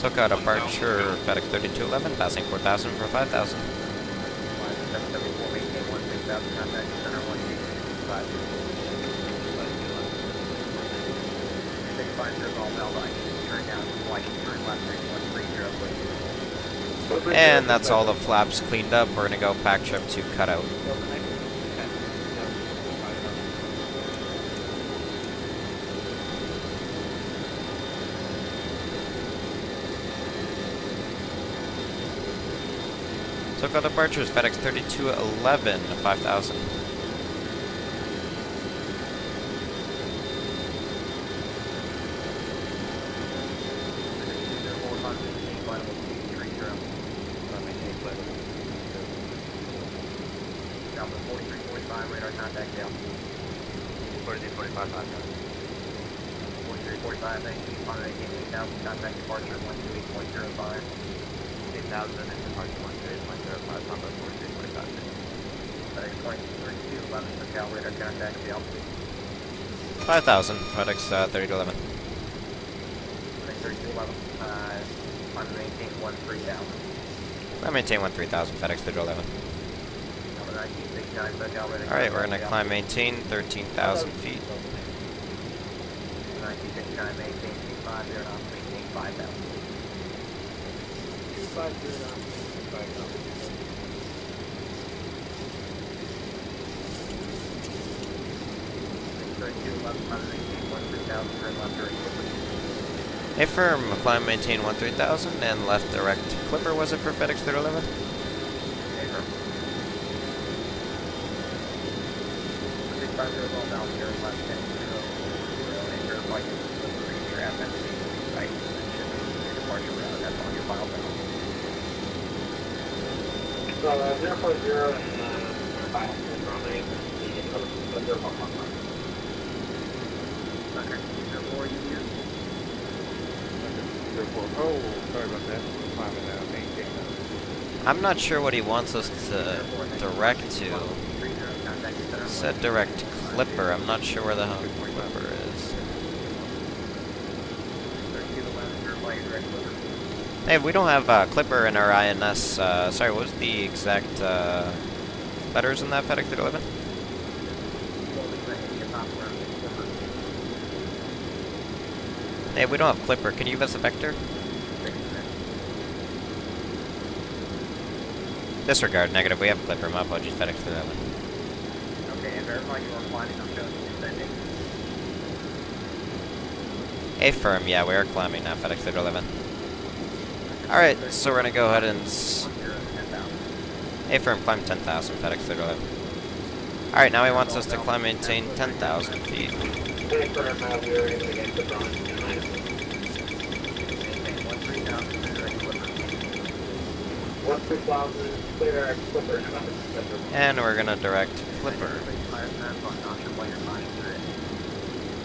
A: Took out departure, FedEx 3211, passing 4,000 for 5,000. And that's all the flaps cleaned up. We're gonna go pack trim to cutout. Took out departures, FedEx 3211, 5,000. $5,000, FedEx 3211. I maintain 13,000, FedEx 3211. Alright, we're gonna climb maintain 13,000 feet. A firm, climb maintain 13,000 and left direct clipper, was it for FedEx 3011?
G: Oh, sorry about that.
A: I'm not sure what he wants us to direct to. Said direct clipper. I'm not sure where the hell clipper is. Hey, we don't have clipper in our INS. Sorry, what was the exact letters in that FedEx 3011? Hey, we don't have clipper. Can you give us a vector? Disregard, negative. We have clipper. My apologies, FedEx 3011.
C: Okay, and verify you are climbing. I'm showing you descending.
A: A firm, yeah, we are climbing now, FedEx 3011. Alright, so we're gonna go ahead and... A firm, climb 10,000, FedEx 3011. Alright, now he wants us to climb maintain 10,000 feet. And we're gonna direct clipper.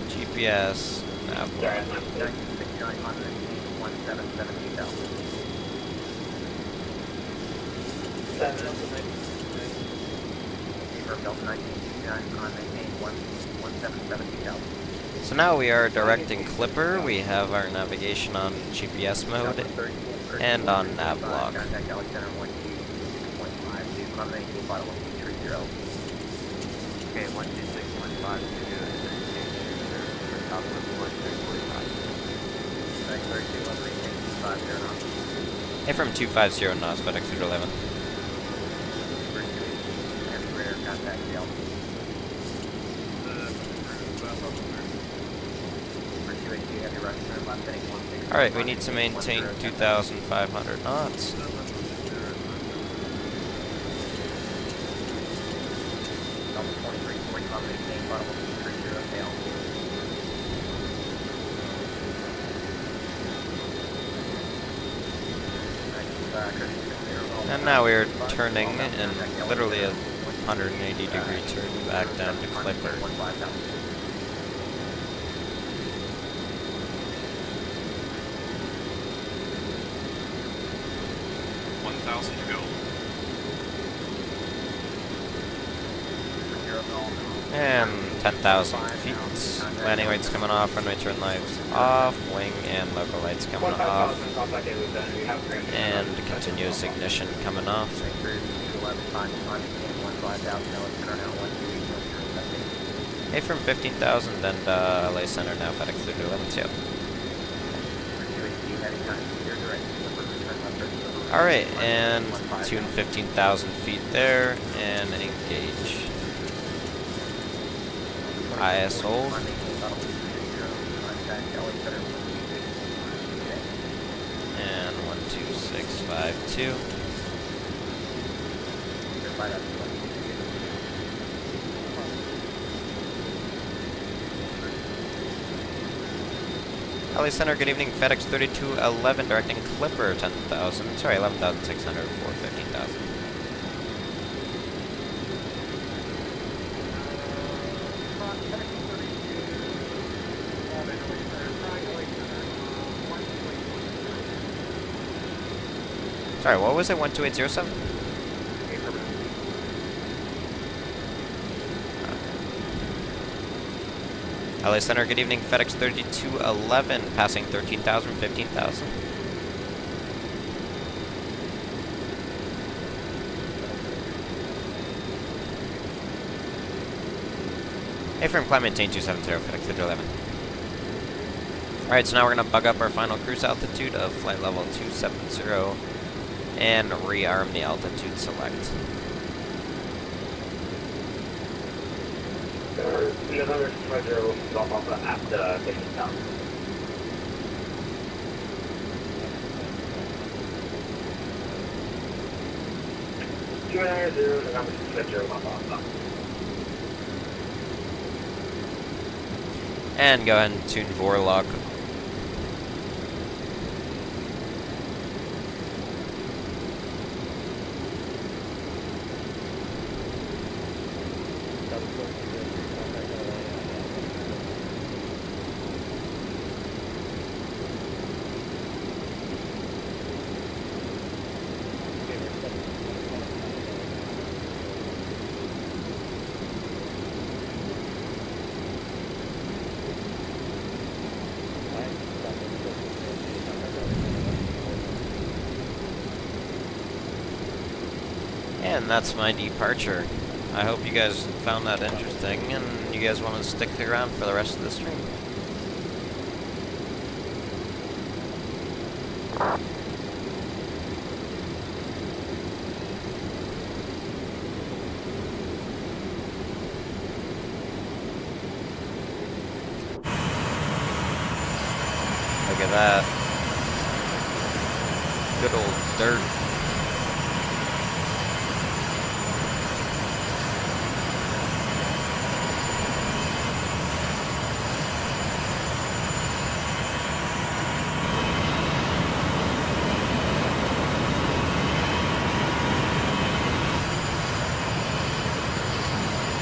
A: GPS, Navlog. So now we are directing clipper. We have our navigation on GPS mode and on Navlog.
G: Okay, 12615 to do it. For Southwest 1645. FedEx 32, 13250 knots.
A: From 250 knots, FedEx 11.
G: Everywhere, contact the Alpha. For 282, heavy right turn left heading 16.
A: Alright, we need to maintain 2,500 knots.
G: Delta 23, 45, maintain bottom of 30 tail.
A: And now we are turning in literally a 180-degree turn back down to Clipper.
I: 1,000 to go.
A: And 10,000 feet. Landing weights coming off, runway turn lights off, wing and local lights coming off. And continuous ignition coming off. From 15,000 and LA Center now, FedEx 3211 2. Alright, and tune 15,000 feet there, and engage. IS hold. And 12652. LA Center, good evening. FedEx 3211 directing Clipper 10,000. Sorry, 11,600 for 15,000. Sorry, what was it? 12807? LA Center, good evening. FedEx 3211, passing 13,000, 15,000. Airframe climb maintain 270, FedEx 3211. Alright, so now we're going to bug up our final cruise altitude of flight level 270 and rearm the altitude select.
C: November 250 will stop off at 15,000. November 250 will stop off.
A: And go ahead and tune Vorlog. And that's my departure. I hope you guys found that interesting and you guys want to stick around for the rest of the stream. Look at that. Good old dirt.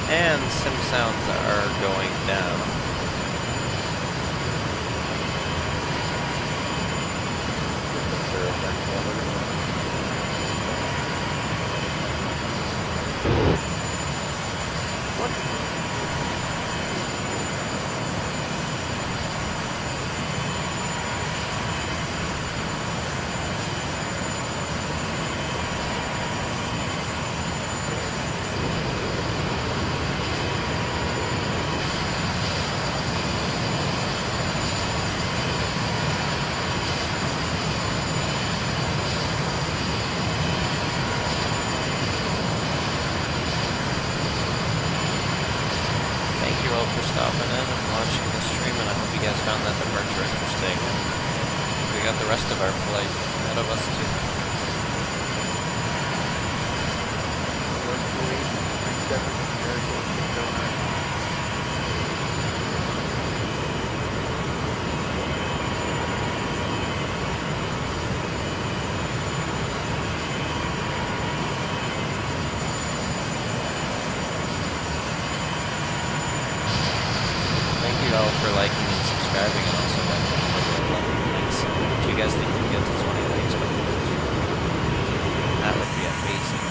A: And sim sounds are going down. got the rest of our flight ahead of us too. Thank you all for liking and subscribing, and also liking the video. Thanks. Do you guys think we can get to 20 likes by the end? That would be amazing.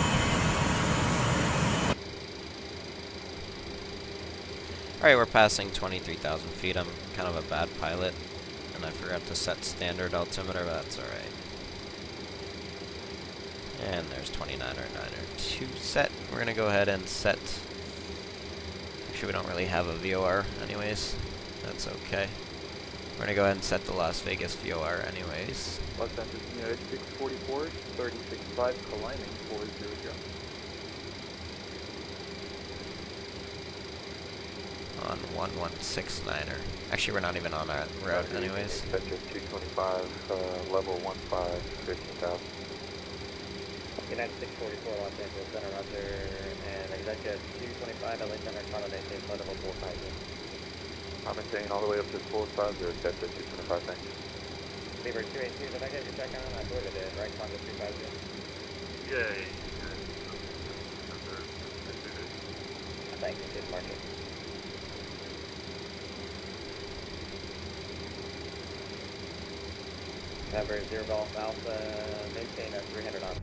A: Alright, we're passing 23,000 feet. I'm kind of a bad pilot, and I forgot to set standard altimeter, but that's alright. And there's 29.902 set. We're going to go ahead and set... Actually, we don't really have a VOR anyways. That's okay. We're going to go ahead and set the Las Vegas VOR anyways.
G: Los Angeles United 644, 3065, climbing 400.
A: On 1169er. Actually, we're not even on our route anyways.
G: Sector 225, level 15, 15,000.
C: United 644, Los Angeles Center, Roger, and executive 225, LA Center, Toronto, maintain flight level 450.
G: I'm maintaining all the way up to 450, Delta 225, thanks.
C: Beaver 282, did I get your check on? I boarded it, right, Congo 350.
G: Yay.
C: Thank you, good market. November 0 Golf Alpha, maintain at 300 knots.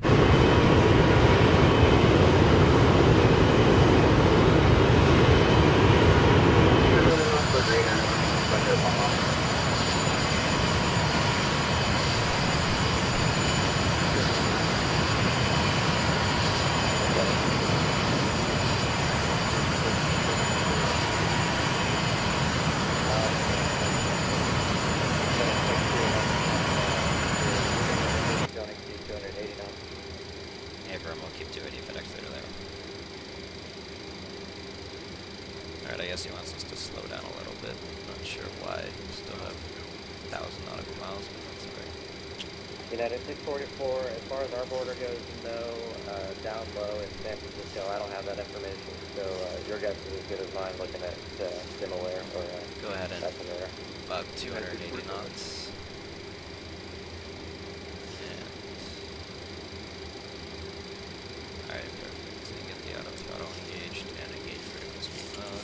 A: Airframe will keep 280 FEDEX through there. Alright, I guess he wants us to slow down a little bit. Not sure why. We still have 1,000 nautical miles, but that's alright.
C: United 644, as far as our border goes, no, down low in San Francisco, I don't have that information, so your guess is as good as mine looking at SimAware or
A: Go ahead and
C: VATSIM.
A: about 280 knots. Alright, perfect. So you get the auto throttle engaged and engage vertical speed mode.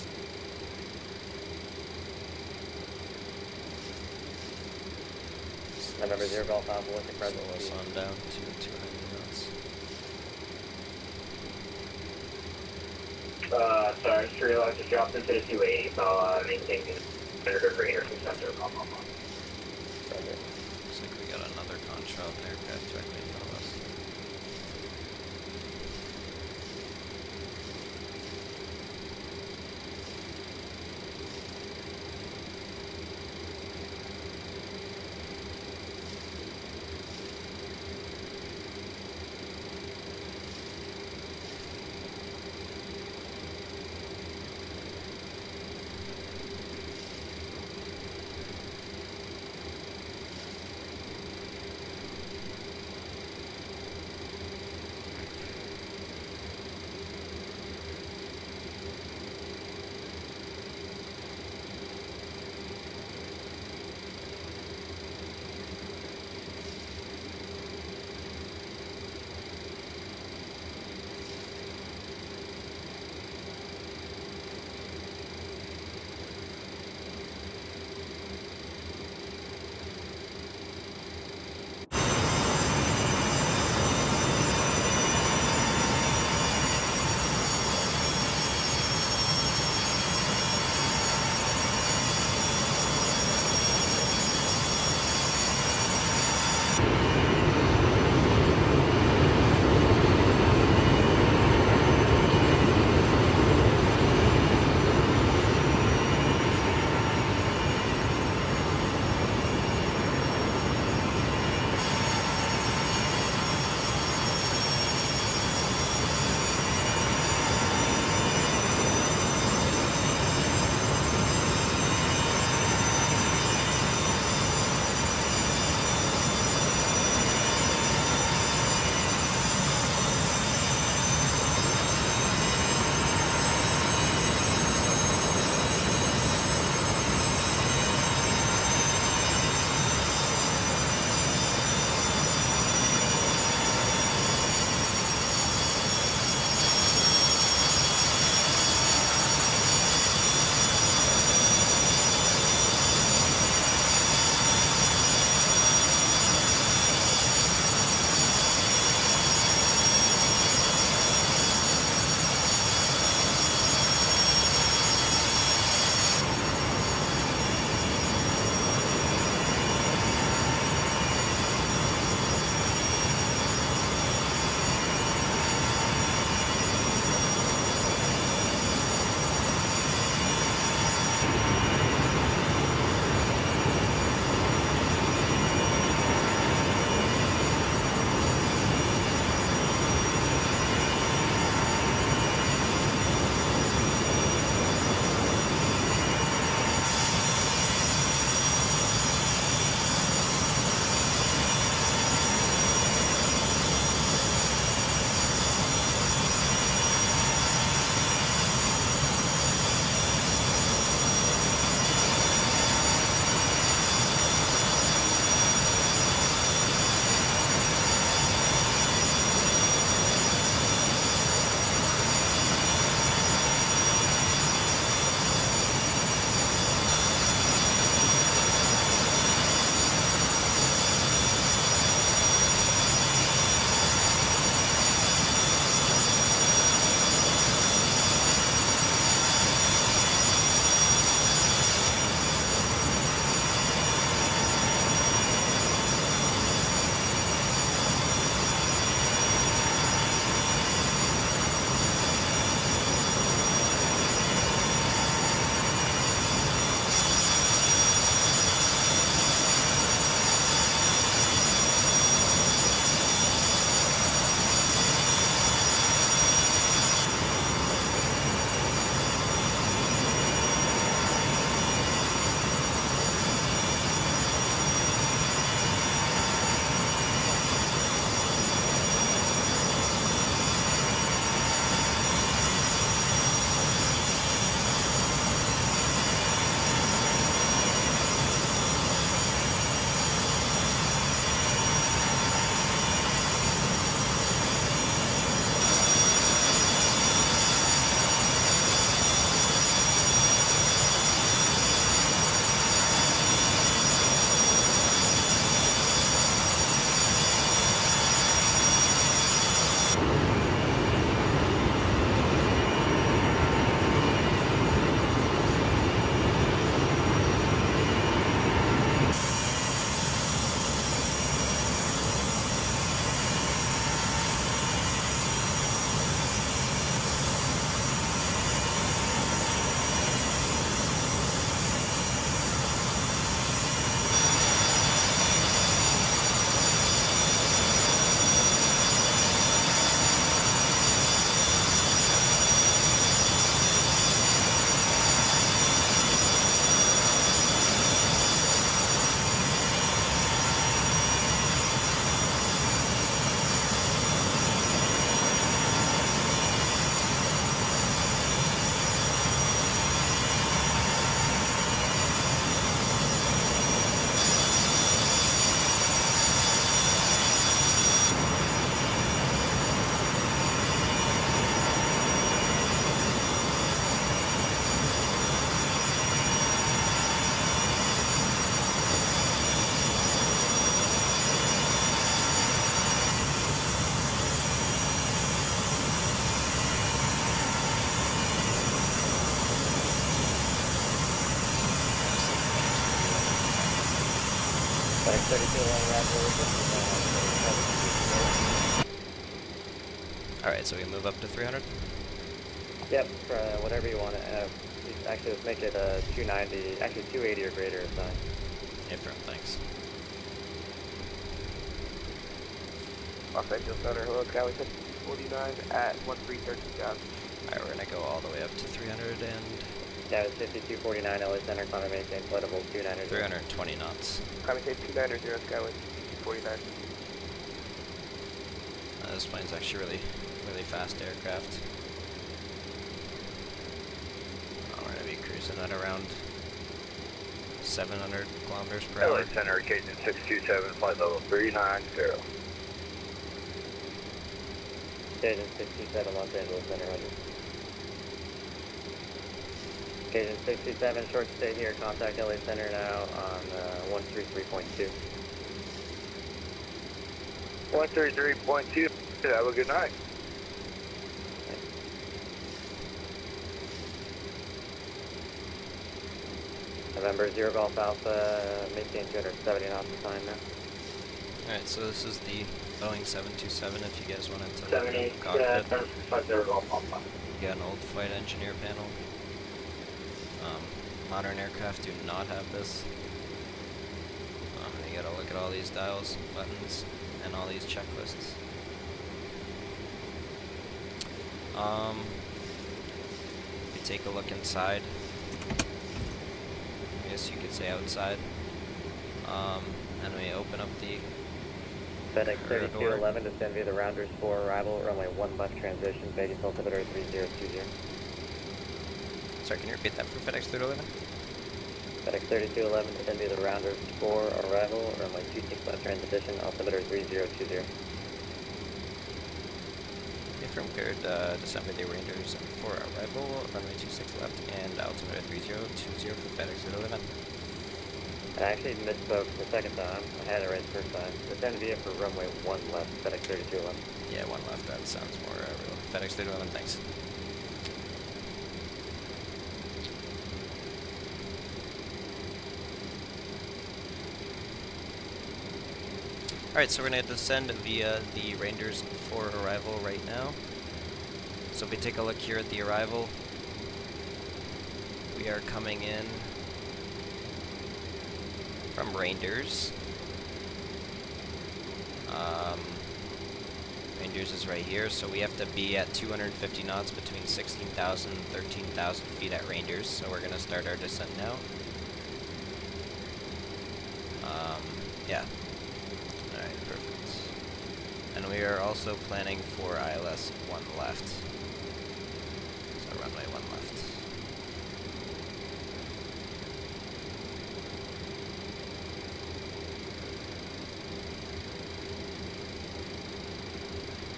C: November 0 Golf Alpha, what's the present
A: Slow us
C: speed?
A: on down to 290 knots.
C: Sorry, Sri just dropped into the 280, so maintaining senator greener from center.
A: Looks like we got another contra aircraft directly in front of us. Alright, so we move up to 300?
C: Yep, whatever you want to actually, let's make it 290, actually 280 or greater is fine.
A: Airframe, thanks.
G: Los Angeles Center, hello, Skyway 49 at 1330 job.
A: Alright, we're gonna go all the way up to 300 and...
C: Yeah, it's 5249 LA Center, climate maintain, flight level 290.
A: 320 knots.
G: Climate maintain 290, Skyway 49.
A: This plane's actually really fast aircraft. We're gonna be cruising at around 700 kilometers per hour.
J: LA Center, Cajun 627, flight level 390.
C: Cajun 627, Los Angeles Center, 100. Cajun 627, short stay here, contact LA Center now on 133.2.
J: 133.2, have a good night.
C: November 0 Golf Alpha, maintain 270 knots of time now.
A: Alright, so this is the Boeing 727 if you guys wanted to look at the
C: 78,
A: cockpit.
C: 0 Golf Alpha.
A: You got an old flight engineer panel. Modern aircraft do not have this. You gotta look at all these dials, buttons, and all these checklists. You take a look inside. I guess you could say outside. And we open up the
C: FedEx
A: corridor.
C: 3211, descend via the Rounders 4 arrival, runway 1 left transition, Vegas altimeter 3020.
A: Sorry, can you repeat that for FedEx 3211?
C: FedEx 3211, descend via the Rounders 4 arrival, runway 26 left transition, altimeter 3020.
A: From cleared December the Rangers for arrival, runway 26 left and altimeter 3020 for FedEx 3211.
C: I actually misspoke the second time. I had it right the first time. Descend via for runway 1 left, FedEx 3211.
A: Yeah, 1 left, that sounds more real. FedEx 3211, thanks. Alright, so we're going to descend via the Rangers for arrival right now. So if we take a look here at the arrival, we are coming in from Rangers. Rangers is right here, so we have to be at 250 knots between 16,000 and 13,000 feet at Rangers. So we're going to start our descent now. Yeah. Alright, perfect. And we are also planning for ILS 1 left. So runway 1 left.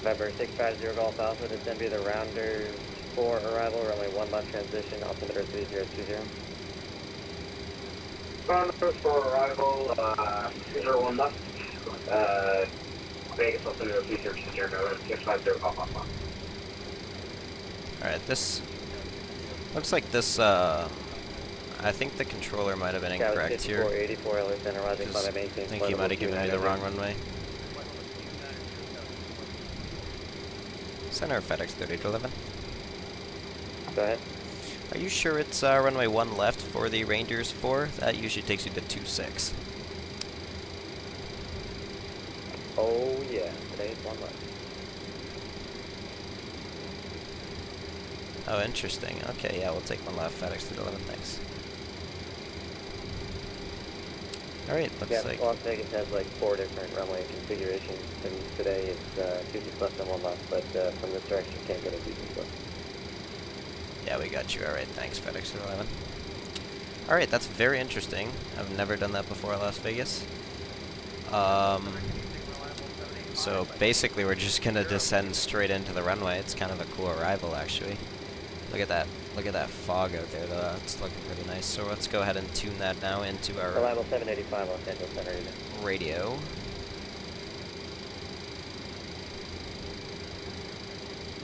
C: November 650 Golf Alpha, descend via the Rounders 4 arrival, runway 1 left transition, altimeter 3020.
J: Rounders 4 arrival, 01 left, Vegas altimeter 3020, 650 Golf Alpha.
A: Alright, this looks like this, I think the controller might have been incorrect here.
C: 84 LA Center, rising
A: Because
C: climate maintain.
A: I think he might have given me the wrong runway. Center FedEx 3211.
C: Go ahead.
A: Are you sure it's runway 1 left for the Rangers 4? That usually takes you to 26.
C: Oh yeah, today's 1 left.
A: Oh, interesting. Okay, yeah, we'll take 1 left, FedEx 3211, thanks. Alright, looks
C: Yeah,
A: like...
C: Las Vegas has like 4 different runway configurations, and today it's 26 left and 1 left, but from this direction you can't go to 26 left.
A: Yeah, we got you. Alright, thanks, FedEx 3211. Alright, that's very interesting. I've never done that before at Las Vegas. So basically we're just gonna descend straight into the runway. It's kind of a cool arrival, actually. Look at that fog out there, though. It's looking pretty nice. So let's go ahead and tune that now into our
C: Arrival 785 Los Angeles Center unit.
A: radio.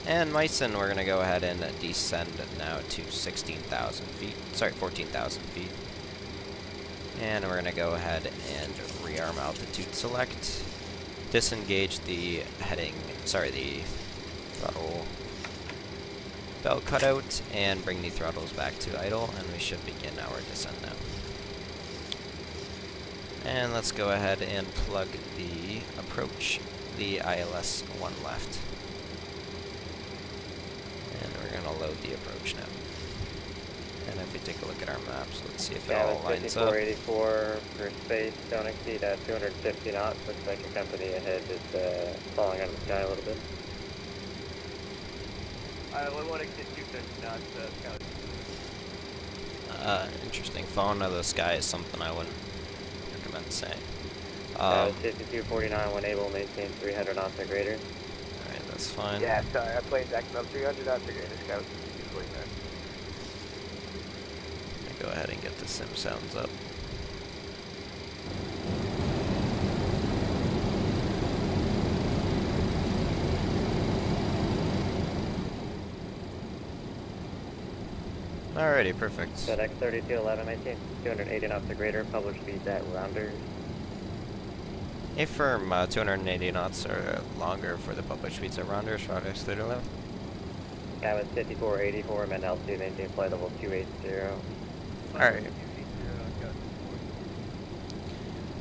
A: And Meissen, we're gonna go ahead and descend now to 16,000 feet. Sorry, 14,000 feet. And we're gonna go ahead and rearm altitude select, disengage the the throttle bell cutout, and bring the throttles back to idle, and we should begin our descent now. And let's go ahead and plug the approach, the ILS 1 left. And we're going to load the approach now. And if we take a look at our maps, let's see if it all lines up.
G: 5484 for space, don't exceed at 250 knots. Looks like your company ahead is falling out of the sky a little bit.
H: We want to get 250 knots, Scout.
A: Interesting. Falling out of the sky is something I wouldn't recommend saying.
G: 5249 when able, maintain 300 knots or greater.
A: Alright, that's fine.
G: Yeah, sorry, I played back about 300 knots or greater, Scout.
A: Go ahead and get the sim sounds up. Alrighty, perfect.
G: FEDEX 3211, maintain 280 knots or greater, published speeds at rounders.
A: A firm 280 knots or longer for the published speeds at rounders, FEDEX 3211.
G: Cabin 5484, men altitude, maintain flight level 280.
A: Alright.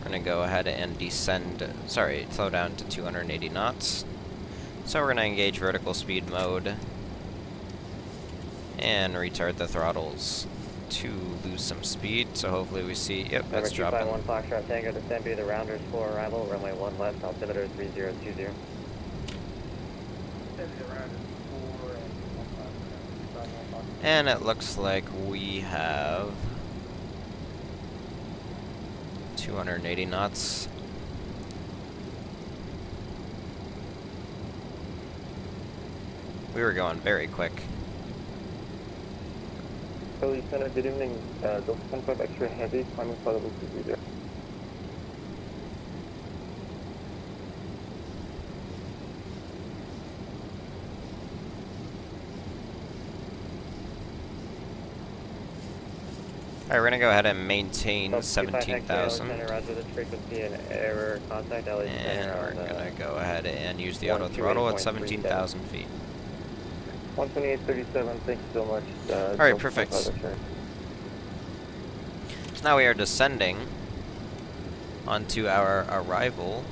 A: We're going to go ahead and slow down to 280 knots. So we're going to engage vertical speed mode and retard the throttles to lose some speed. So hopefully we see, yep, that's dropping.
G: Number 251 Foxtrot Tango, descend to the rounders for arrival, runway 1 left, altimeter 3020.
A: And it looks like we have 280 knots. We were going very quick.
G: Philly Center, good evening. Delta 10.5 extra heavy, climbing flight level 230.
A: Alright, we're going to go ahead and maintain 17,000.
G: Roger this frequency and error contact LA
A: and we're going to go ahead and use the auto throttle at 17,000 feet.
G: 128.37, thank you so much.
A: Alright, perfect. So now we are descending onto our arrival.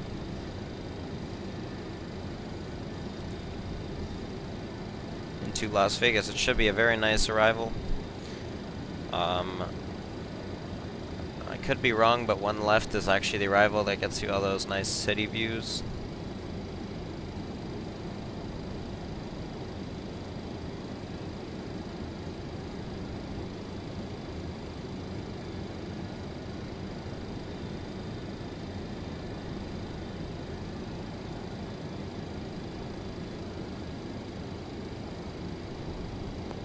A: Into Las Vegas. It should be a very nice arrival. I could be wrong, but 1 left is actually the arrival that gets you all those nice city views.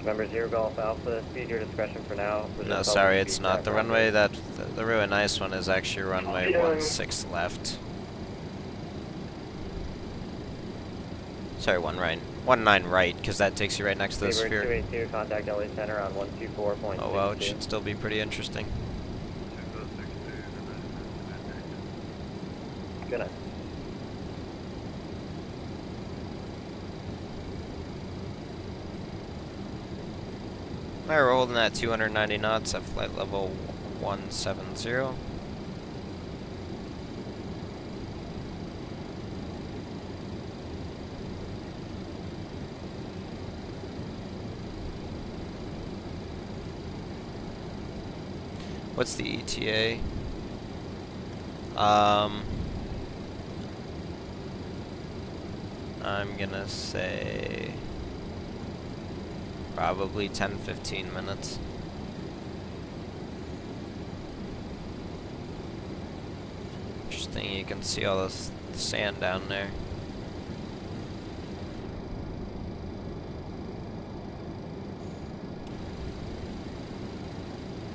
G: Remember 0 Golf Alpha, speed your discretion for now.
A: No, sorry, it's not. The runway the really nice one is actually runway 16 left. Sorry, 19 right, because that takes you right next to the sphere.
G: 282, contact LA Center on 124.62.
A: Oh wow, it should still be pretty interesting.
G: Good night.
A: Alright, we're holding at 290 knots at flight level 170. What's the ETA? I'm gonna say probably 10-15 minutes. Interesting, you can see all this sand down there.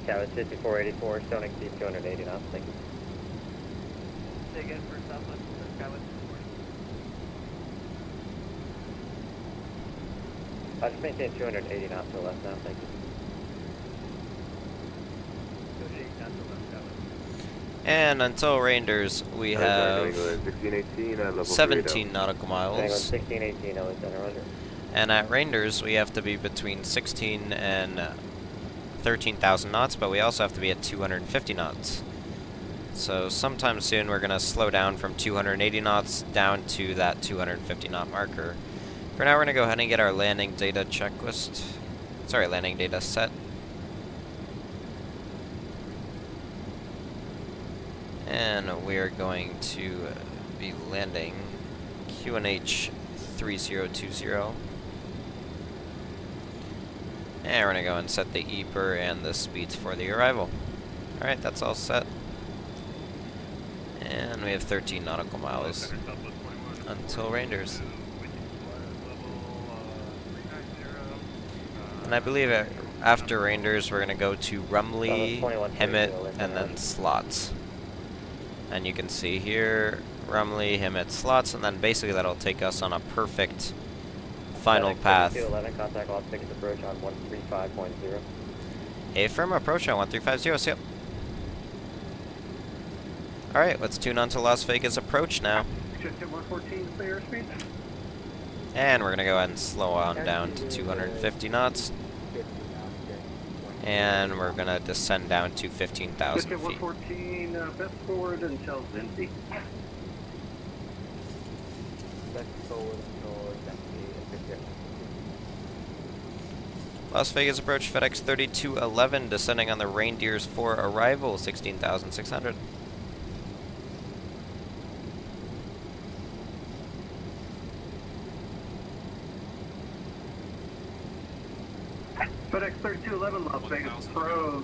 G: Cabin 5484, don't exceed 280 knots, thank you.
H: Say again for Southwest, Cabin 5484.
G: I just maintain 280 knots or less now, thank you.
H: 280 knots or less, Cabin.
A: And until Rangers, we have 17 nautical miles.
G: 1618, Alexander, roger.
A: And at Rangers, we have to be between 16 and 13,000 knots, but we also have to be at 250 knots. So sometime soon we're going to slow down from 280 knots down to that 250 knot marker. For now, we're going to go ahead and get our landing data checklist. Sorry, landing data set. And we are going to be landing QNH 3020. And we're going to go and set the EPR and the speeds for the arrival. Alright, that's all set. And we have 13 nautical miles until Rangers. And I believe after Rangers, we're going to go to Rumley, Hemet, and then Slots. And you can see here, Rumley, Hemet, Slots, and then basically that'll take us on a perfect final path.
G: 11, contact Las Vegas approach on 135.0.
A: A firm approach on 1350, yep. Alright, let's tune on to Las Vegas approach now.
E: Just hit 114 for airspeed.
A: And we're going to go ahead and slow on down to 250 knots. And we're going to descend down to 15,000
E: Just hit
A: feet.
E: 114, best forward until Zinzi.
G: Best forward until Zinzi.
A: Las Vegas approach FedEx 3211, descending on the Reindeers for arrival, 16,600.
E: FedEx 3211, Las Vegas approach.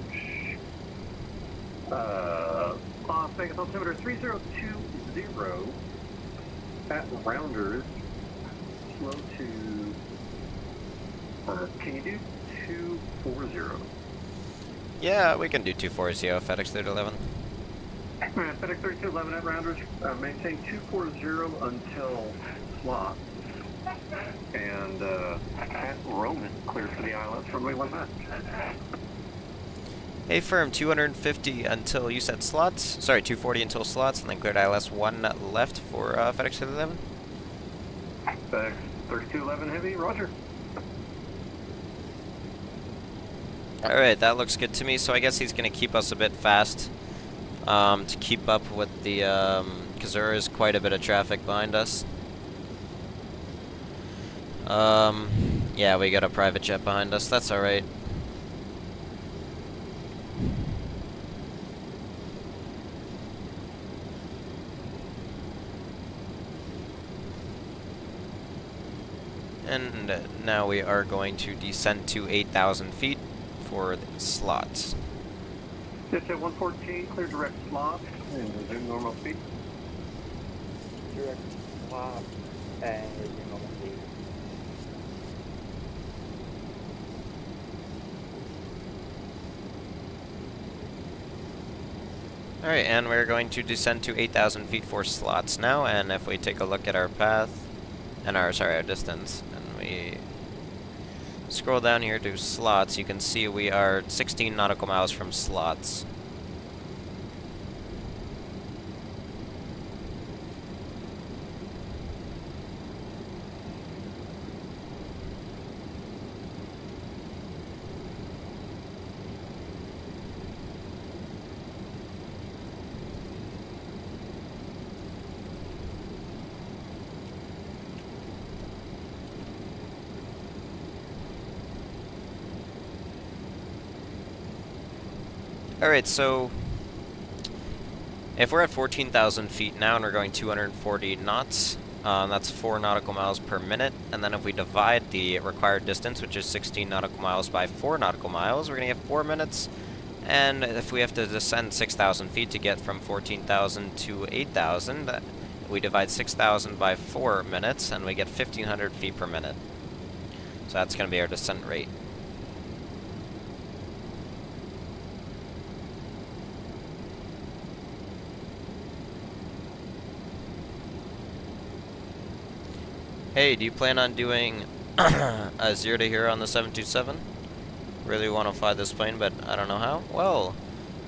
E: Las Vegas altimeter 3020 at Rounders. Slow to. Can you do 240?
A: Yeah, we can do 240, FedEx 3211.
E: FedEx 3211 at Rounders. Maintain 240 until slot. And at Roman, clear for the ILS runway 19.
A: Hey firm, 250 until you said slots. Sorry, 240 until slots, and then cleared ILS 1 left for FedEx 3211.
E: FedEx 3211 heavy, roger.
A: Alright, that looks good to me, so I guess he's going to keep us a bit fast to keep up with the, because there is quite a bit of traffic behind us. Yeah, we got a private jet behind us, that's alright. And now we are going to descend to 8,000 feet for the slots.
E: Just at 114, clear direct slot, and resume normal speed.
G: Direct slot and resume normal speed.
A: Alright, and we're going to descend to 8,000 feet for slots now, and if we take a look at our path, and our distance, and we scroll down here to slots, you can see we are 16 nautical miles from slots. Alright, so if we're at 14,000 feet now and we're going 240 knots, that's 4 nautical miles per minute, and then if we divide the required distance, which is 16 nautical miles, by 4 nautical miles, we're going to get 4 minutes, and if we have to descend 6,000 feet to get from 14,000 to 8,000, we divide 6,000 by 4 minutes, and we get 1,500 feet per minute. So that's going to be our descent rate. Hey, do you plan on doing a 0 to hero on the 727? Really want to fly this plane, but I don't know how? Well,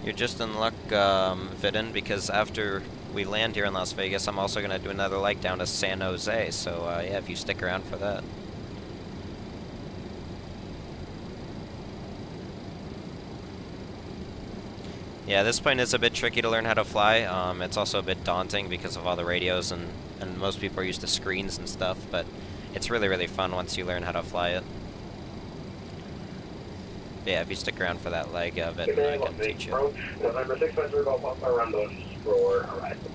A: You're just in luck, Vidin, because after we land here in Las Vegas, I'm also going to do another leg down to San Jose, so yeah, if you stick around for that. Yeah, this plane is a bit tricky to learn how to fly. It's also a bit daunting because of all the radios, and most people are used to screens and stuff, but it's really, really fun once you learn how to fly it. Yeah, if you stick around for that leg of it, I can teach you.
J: Approach, November 650 Golf Alpha, rounders for arrival.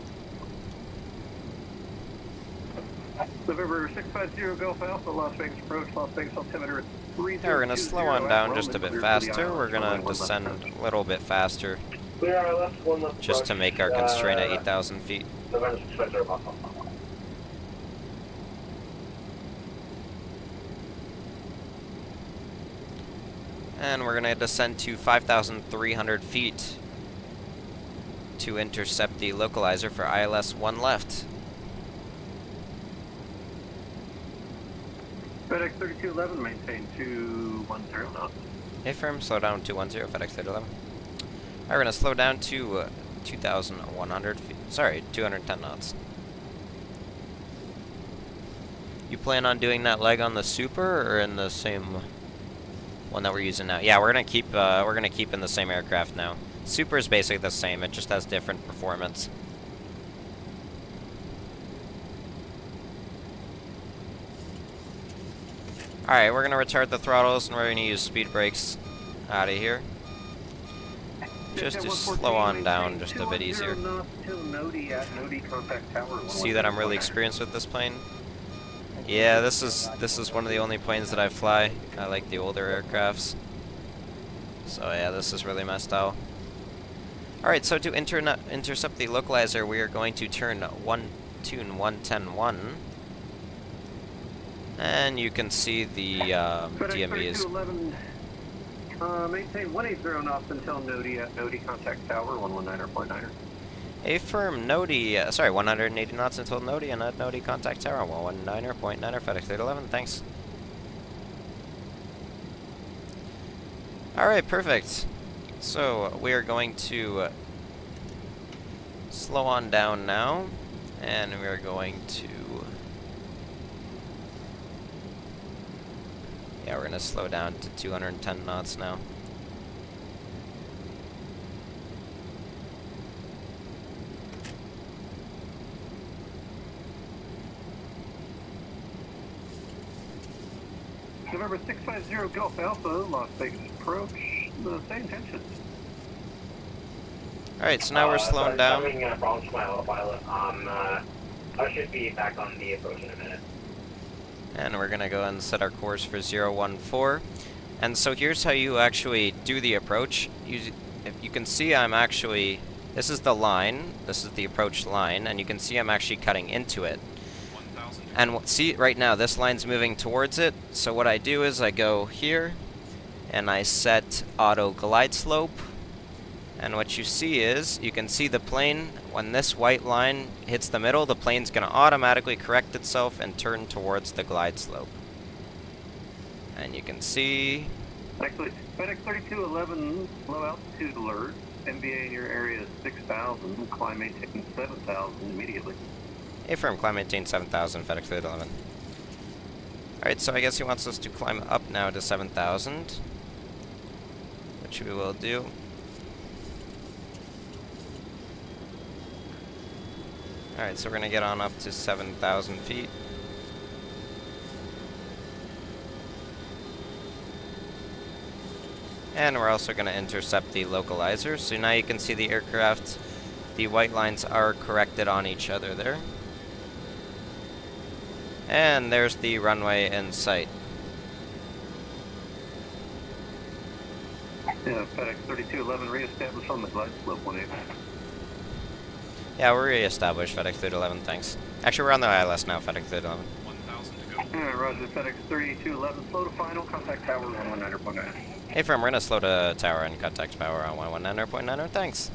E: November 650 Golf Alpha, Las Vegas approach, Las Vegas altimeter 3020.
A: Yeah, we're going to slow on down just a bit faster. We're going to descend a little bit faster, just to make our constraint at 8,000 feet.
J: November 650 Golf Alpha.
A: And we're going to descend to 5,300 feet to intercept the localizer for ILS 1 left.
E: FedEx 3211, maintain 210 knots.
A: Hey, firm, slow down to 210, FedEx 3211. Alright, we're going to slow down to 2,100 feet. Sorry, 210 knots. You plan on doing that leg on the Super or in the same one that we're using now? Yeah, we're gonna keep in the same aircraft now. Super is basically the same, it just has different performance. Alright, we're gonna retard the throttles and we're gonna use speed brakes out of here. Just to slow on down just a bit easier. See that I'm really experienced with this plane? Yeah, this is one of the only planes that I fly. I like the older aircrafts. So yeah, this is really my style. Alright, so to intercept the localizer, we are going to tune 110.1. And you can see the DME is...
E: Maintain 180 knots until Nodi at Nodi, contact tower 119.9er.
A: A firm Nodi, sorry, 180 knots until Nodi, and at Nodi contact tower 119.9er, FedEx 811, thanks. Alright, perfect. So, we are going to slow on down now, and we are going to... Yeah, we're going to slow down to 210 knots now.
E: November 650 Gulf Alpha, Las Vegas approach, the same intentions.
A: Alright, so now we're slowing down.
J: Problems with my autopilot. I should be back on the approach in a minute.
A: And we're going to go and set our course for 014. And so here's how you actually do the approach. If you can see I'm actually... This is the line. This is the approach line. And you can see I'm actually cutting into it. And see, right now, this line's moving towards it. So what I do is I go here, and I set auto glide slope. And what you see is, you can see the plane, when this white line hits the middle, the plane's going to automatically correct itself and turn towards the glide slope. And you can see...
E: Actually, FedEx 3211, low altitude alert. MBA in your area is 6,000, climb maintain 7,000 immediately.
A: Affirm, climb maintain 7,000, FedEx 3811. Alright, so I guess he wants us to climb up now to 7,000, which we will do. Alright, so we're going to get on up to 7,000 feet. And we're also going to intercept the localizer. So now you can see the aircraft, the white lines are corrected on each other there. And there's the runway in sight.
E: Yeah, FedEx 3211 reestablished on the glide slope 18.
A: Yeah, we're re-established, FedEx 311, thanks. Actually, we're on the ILS now, FedEx 311.
I: 1,000 to go.
E: Yeah, roger, FedEx 3211, slow to final, contact tower 119.9.
A: Hey, firm, we're going to slow to tower and contact power on 119.9, thanks.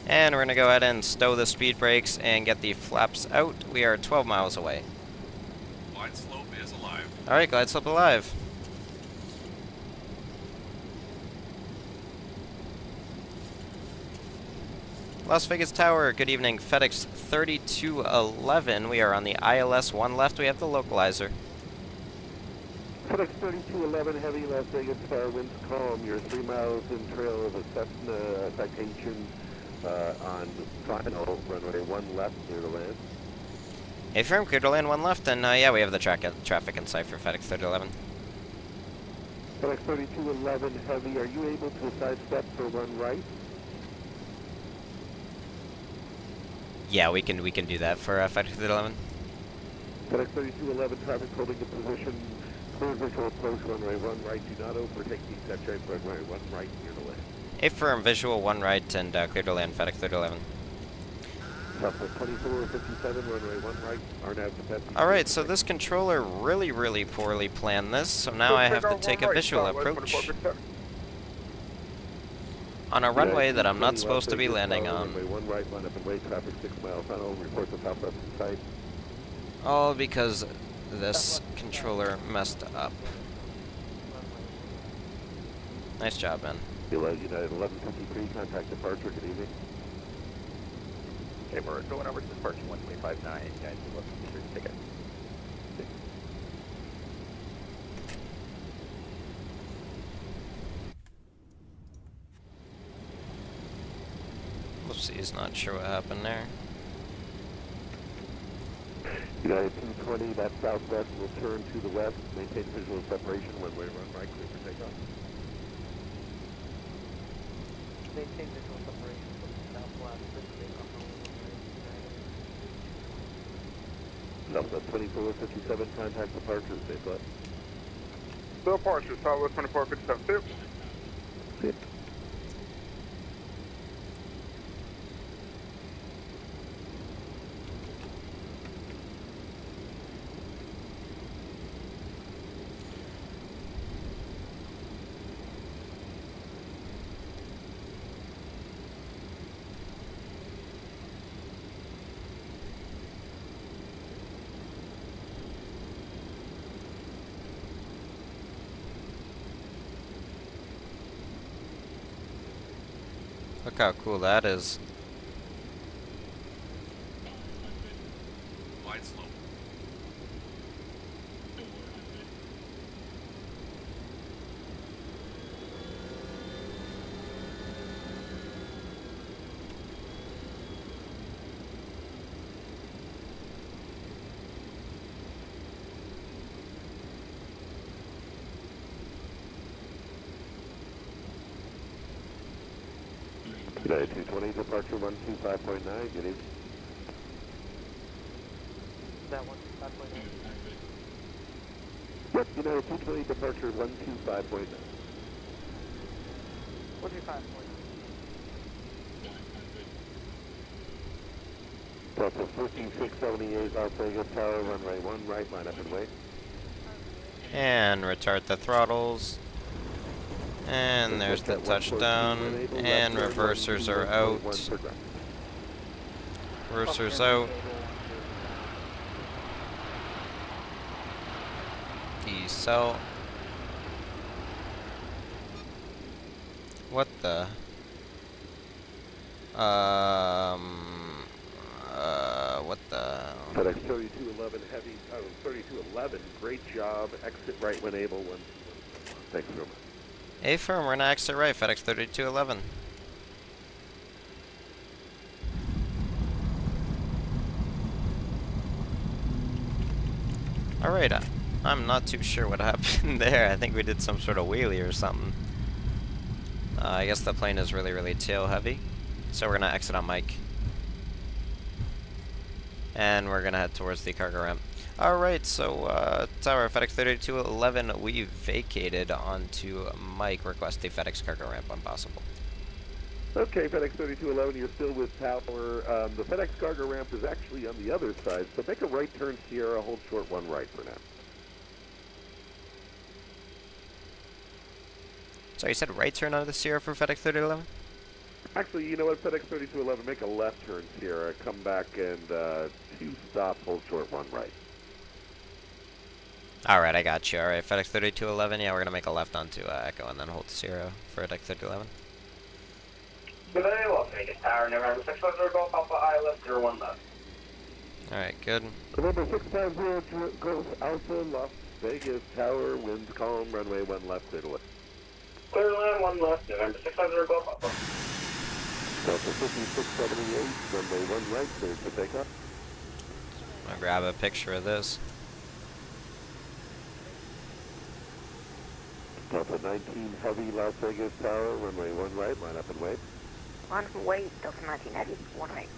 A: And we're going to go ahead and stow the speed brakes and get the flaps out. We are 12 miles away.
I: Glide slope is alive.
A: Alright, glide slope alive. Las Vegas Tower, good evening. FedEx 3211. We are on the ILS 1 left. We have the localizer.
K: FedEx 3211 Heavy, Las Vegas Tower, winds calm. You're 3 miles in trail of a Cessna citation on final runway 1 left near the land.
A: Affirm, clear to land 1 left, and yeah, we have the traffic in sight for FedEx 3011.
K: FedEx 3211 Heavy, are you able to sidestep for 1 right?
A: Yeah, we can do that for FedEx 3011.
K: FedEx 3211 traffic holding in position. Clear visual approach runway 1 right. Do not overtake the set shape runway 1 right near the land.
A: Affirm, visual 1 right, and clear to land FedEx 3011.
K: Southwest 2457 runway 1 right. RNAV capacity.
A: Alright, so this controller really poorly planned this, so now I have to take a visual approach on a runway that I'm not supposed to be landing on.
K: Runway 1 right, line up and wait, traffic 6 mile final, report the southwest side.
A: All because this controller messed up. Nice job, man.
K: United 1153, contact departure, good evening.
G: Okay, we're going over to departure 1259, guys, look, sure to take it.
A: Whoopsies, not sure what happened there.
K: United 220, that's southwest, will turn to the west, maintain visual separation, 1 way run right, clear for takeoff.
L: Maintain visual separation from the southwest, clear for takeoff on 1 way.
K: Southwest 2457, contact departure, safe left.
M: Departure, southwest 2457, safe.
K: Safe.
A: Look how cool that is.
I: Wide slope.
K: United 220, departure 125.9, good evening.
L: That 125.9.
K: Yep, United 220, departure 125.9.
L: 125.9.
K: Delta 15678, Las Vegas Tower, runway 1 right, line up and wait.
A: And retard the throttles. And there's the touchdown. And reversers are out. Reversers out. Decel. What the? What the?
K: FedEx 3211 heavy, 3211, great job, exit right when able, 1. Thanks very much.
A: Affirm, we're gonna exit right, FedEx 3211. Alright, I'm not too sure what happened there. I think we did some sort of wheelie or something. I guess the plane is really tail heavy. So we're gonna exit on Mike. And we're gonna head towards the cargo ramp. Alright, so Tower, FedEx 3211, we vacated onto Mike. Request the FedEx cargo ramp when possible.
K: Okay, FedEx 3211, you're still with Tower. The FedEx cargo ramp is actually on the other side, so make a right turn Sierra, hold short 1 right for now.
A: So you said right turn on the Sierra for FedEx 3211?
K: Actually, you know what, FedEx 3211, make a left turn Sierra, come back and 2 stops, hold short 1 right.
A: Alright, I got you. Alright, FedEx 3211, yeah, we're gonna make a left onto Echo and then hold Sierra for FedEx 3211.
J: Good day, Los Vegas Tower, November 650 Golf Alpha I left 01 left.
A: Alright, good.
K: November 650 Golf Alpha, Las Vegas Tower, winds calm, runway 1 left, clear to land.
J: Clear to land, 1 left, November 650 Golf Alpha.
K: Delta 5678, runway 1 right, clear for takeoff.
A: I'm gonna grab a picture of this.
K: Delta 19 Heavy, Las Vegas Tower, runway 1 right, line up and wait.
L: Line up and wait, Delta 19 Heavy, 1 right.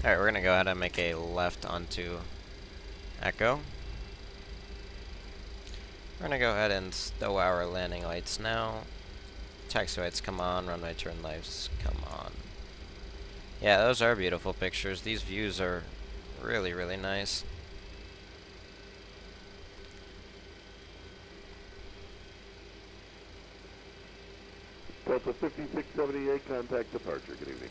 A: Alright, we're gonna go ahead and make a left onto Echo. We're gonna go ahead and stow our landing lights now. Taxi lights come on, runway turn lights come on. Yeah, those are beautiful pictures. These views are really, really nice.
K: Delta 5678, contact departure, good evening.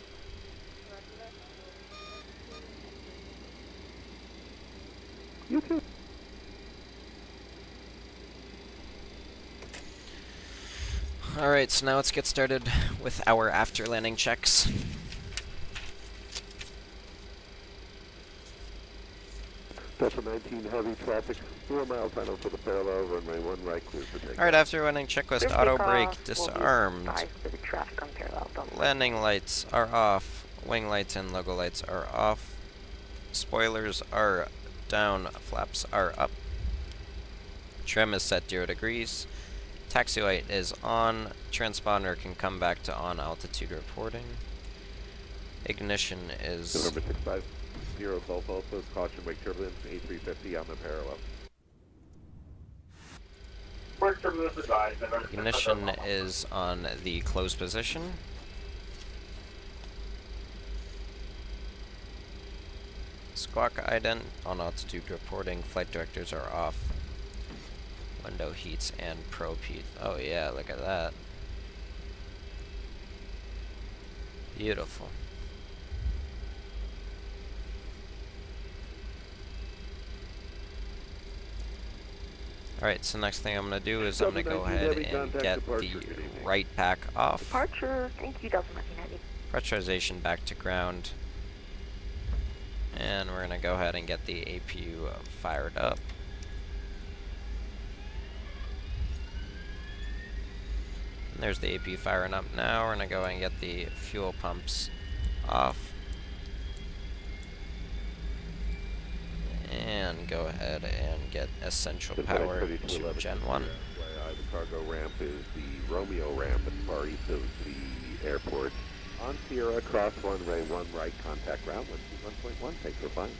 K: You too.
A: Alright, so now let's get started with our after landing checks.
K: Delta 19 heavy traffic, 4 mile final for the parallel, runway 1 right, clear for takeoff.
A: Alright, after landing checklist, auto brake disarmed.
L: Traffic on parallel,
A: Landing lights are off. Wing lights and logo lights are off. Spoilers are down, flaps are up. Trim is set 0 degrees. Taxi light is on. Transponder can come back to on altitude reporting. Ignition is...
K: November 650 Golf Alpha, caution wake turbulence, A350 on the parallel.
J: Wake turbulence advised, November 650
A: Ignition
J: Golf Alpha.
A: is on the closed position. Squawk ident on altitude reporting. Flight directors are off. Window heats and probe heat. Oh yeah, look at that. Beautiful. Alright, so next thing I'm going to do is I'm going to go ahead and get the right pack off.
L: Departure, thank you, Delta 19 Heavy.
A: Pressurization back to ground. And we're going to go ahead and get the APU fired up. And there's the APU firing up now. We're going to go ahead and get the fuel pumps off. And go ahead and get essential power to Gen 1.
K: The cargo ramp is the Romeo ramp at the far east of the airport. On Sierra, cross runway 1 right, contact ground, 121.1, thanks for flying.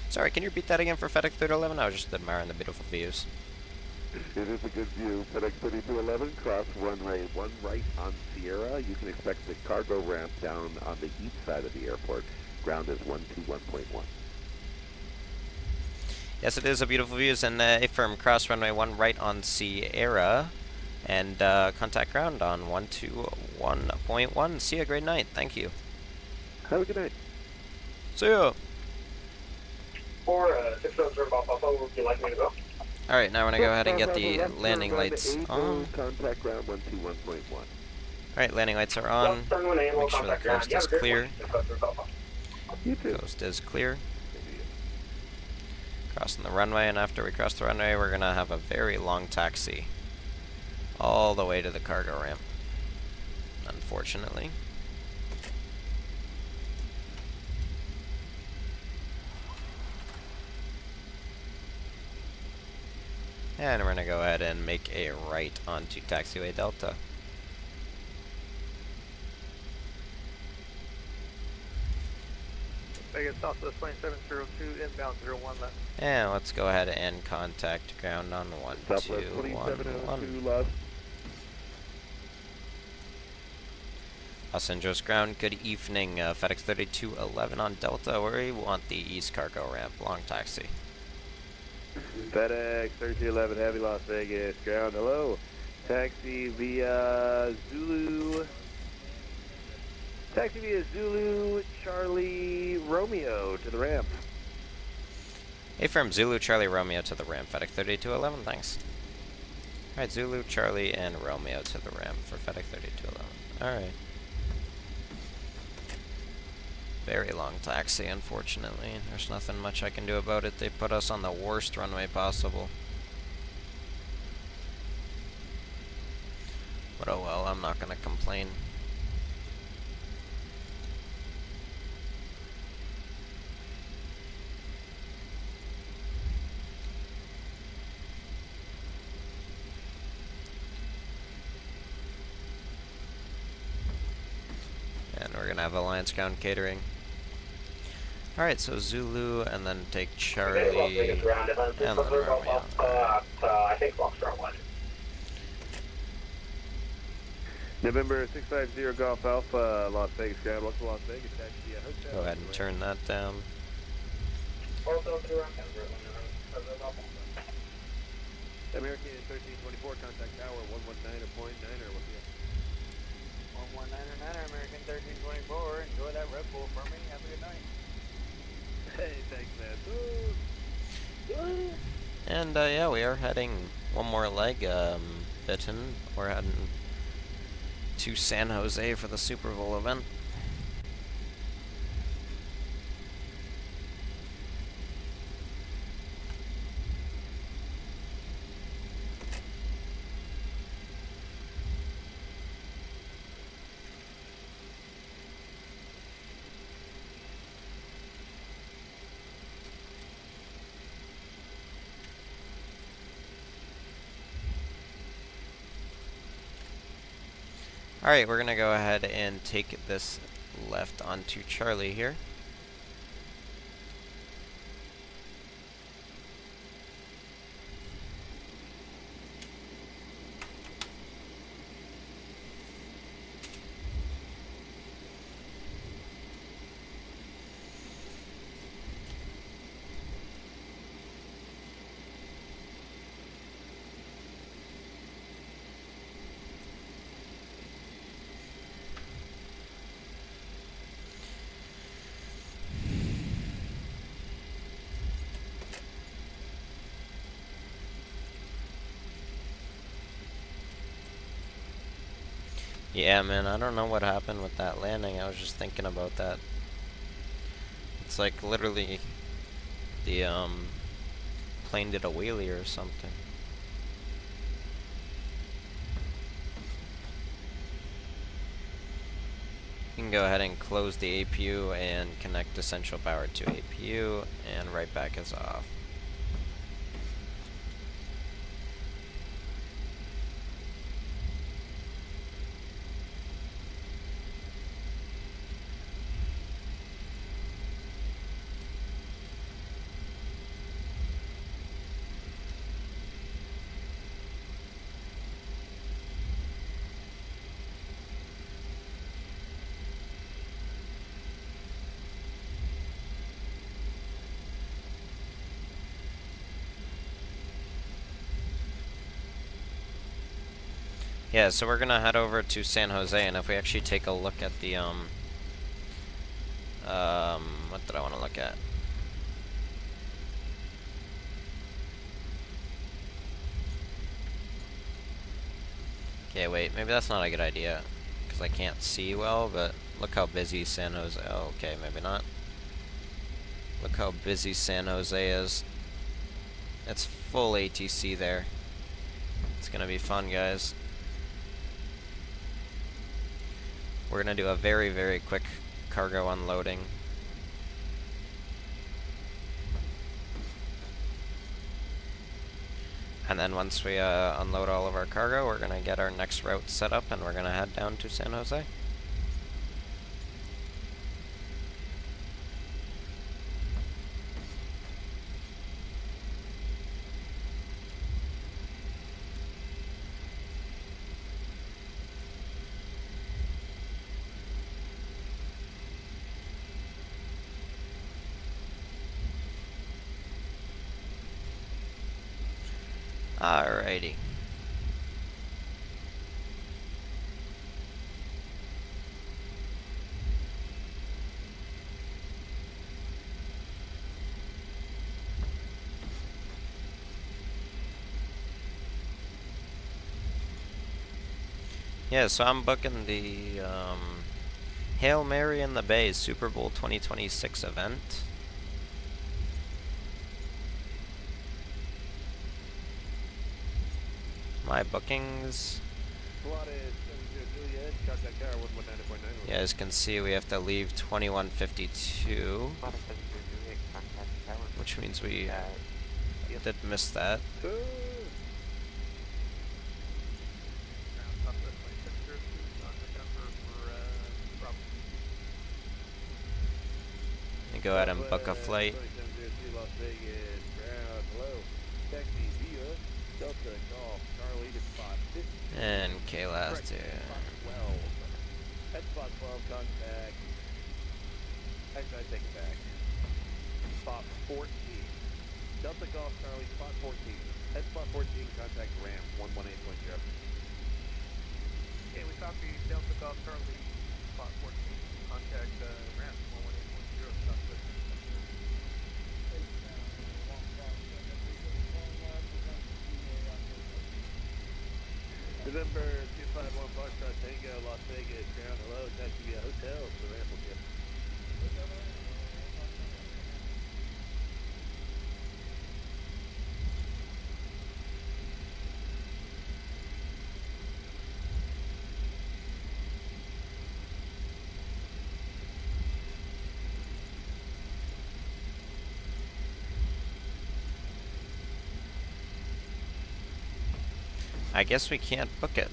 A: Sorry, can you repeat that again for FedEx 3211? I was just admiring the beautiful views.
K: It is a good view. FedEx 3211, cross runway 1 right on Sierra. You can expect the cargo ramp down on the east side of the airport. Ground is 121.1.
A: Yes, it is a beautiful view. And affirm cross runway 1 right on Sierra. And contact ground on 121.1. See ya, great night. Thank you.
K: Have a good night.
A: See ya.
J: For 600 Golf Alpha, would you like me to go?
A: Alright, now we're going to go ahead and get the landing lights on.
K: Contact ground 121.1.
A: Alright, landing lights are on. Make sure the coast is clear. Coast is clear. Crossing the runway, and after we cross the runway, we're going to have a very long taxi. All the way to the cargo ramp. Unfortunately. And we're going to go ahead and make a right onto Taxiway Delta.
H: Vegas Southwest 2702, inbound 01 left.
A: And let's go ahead and contact ground on 121. Los Angeles ground, good evening. FedEx 3211 on Delta. Where we want the east cargo ramp, long taxi.
K: FedEx 3211 Heavy Las Vegas ground. Hello. Taxi via Zulu. Taxi via Zulu Charlie Romeo to the ramp.
A: Airframe Zulu Charlie Romeo to the ramp. FedEx 3211. Thanks. All right, Zulu Charlie and Romeo to the ramp for FedEx 3211. All right. Very long taxi, unfortunately. There's nothing much I can do about it. They put us on the worst runway possible. But oh well, I'm not gonna complain. And we're gonna have Alliance Ground catering. Alright, so Zulu, and then take Charlie, and then Romeo.
J: I think Foxtrot 1.
K: November 650 Golf Alpha, Las Vegas ground. Welcome to Las Vegas. Taxi hotel.
A: Go ahead and turn that down.
K: American 1324, contact tower 119 or 0.9 or what?
L: 119er, American 1324. Enjoy that Red Bull for me. Have a good night.
K: Hey, thanks, man.
A: And yeah, we are heading one more leg, Fitton. We're heading to San Jose for the Superbowl event. Alright, we're gonna go ahead and take this left onto Charlie here. Yeah, man, I don't know what happened with that landing. I was just thinking about that. It's like literally the plane did a wheelie or something. You can go ahead and close the APU and connect essential power to APU, and right back is off. Yeah, so we're gonna head over to San Jose, and if we actually take a look at the what did I want to look at? Okay, wait, maybe that's not a good idea, because I can't see well, but look how busy San Jose, oh, okay, maybe not. Look how busy San Jose is. It's full ATC there. It's gonna be fun, guys. We're going to do a very, very quick cargo unloading. And then once we unload all of our cargo, we're going to get our next route set up, and we're going to head down to San Jose. Alrighty. Yeah, so I'm booking the Hail Mary in the Bay Super Bowl 2026 event. My bookings. You guys can see we have to leave 2152, which means we did miss that. Go ahead and book a flight. And KLAS to
K: At spot 12, contact. Actually, I take it back. Spot 14. Delta Golf Charlie, spot 14. At spot 14, contact ramp 118.0.
H: Okay, we copy Delta Golf Charlie, spot 14. Contact ramp 118.0. Stop this.
K: November 251 Foxtrot Tango, Las Vegas, ground hello, taxi via hotel, so ramp will get.
A: I guess we can't book it.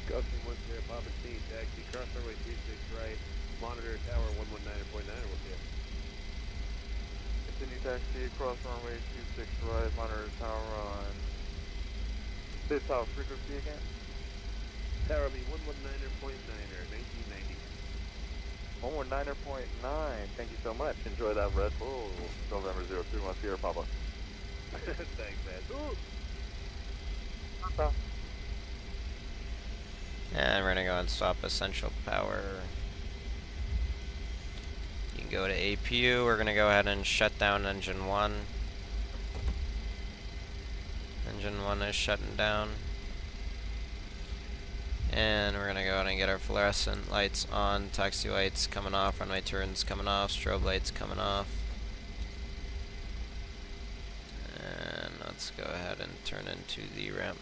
K: Gulfstream 10, Papa C, taxi, cross runway 36 right, monitor tower 119.9, we'll see you.
M: Continue taxi, cross runway 26 right, monitor tower on... This tower frequency again?
K: Tower be 119.9er, 1990.
M: 119.9, thank you so much. Enjoy that Red Bull. November 031 Sierra Papa.
K: Thanks, man. Ooh.
A: And we're gonna go and swap essential power. You can go to APU. We're gonna go ahead and shut down engine 1. Engine 1 is shutting down. And we're gonna go ahead and get our fluorescent lights on, taxi lights coming off, runway turns coming off, strobe lights coming off. And let's go ahead and turn into the ramp.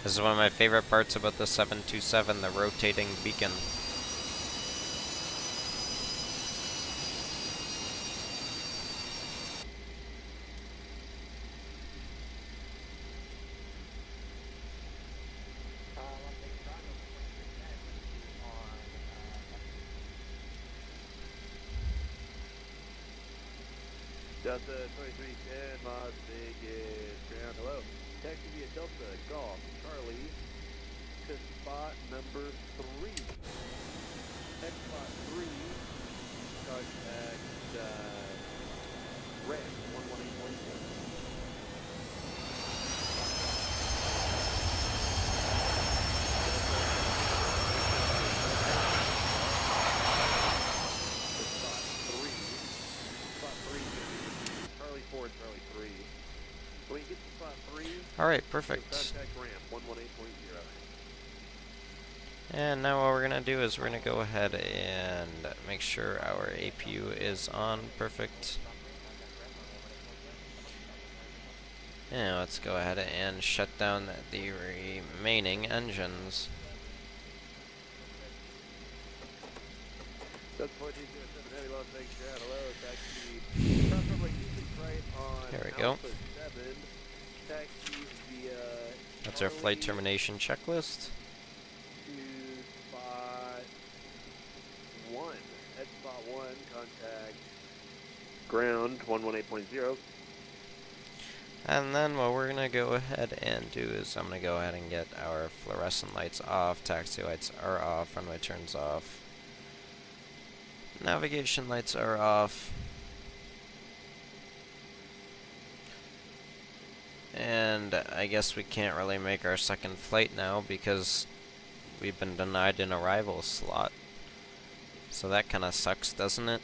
A: This is one of my favorite parts about the 727, the rotating beacon.
K: Delta 2310, Las Vegas, ground hello. Taxi via Delta Golf Charlie to spot number 3. At spot 3, contact ramp 118.0.
A: Alright, perfect. And now what we're going to do is we're going to go ahead and make sure our APU is on. Perfect. And let's go ahead and shut down the remaining engines. There we go. That's our flight termination checklist.
K: 1. At spot 1, contact ground 118.0.
A: And then what we're gonna go ahead and do is I'm gonna go ahead and get our fluorescent lights off, taxi lights are off, runway turns off, navigation lights are off, and I guess we can't really make our second flight now because we've been denied an arrival slot. So that kinda sucks, doesn't it?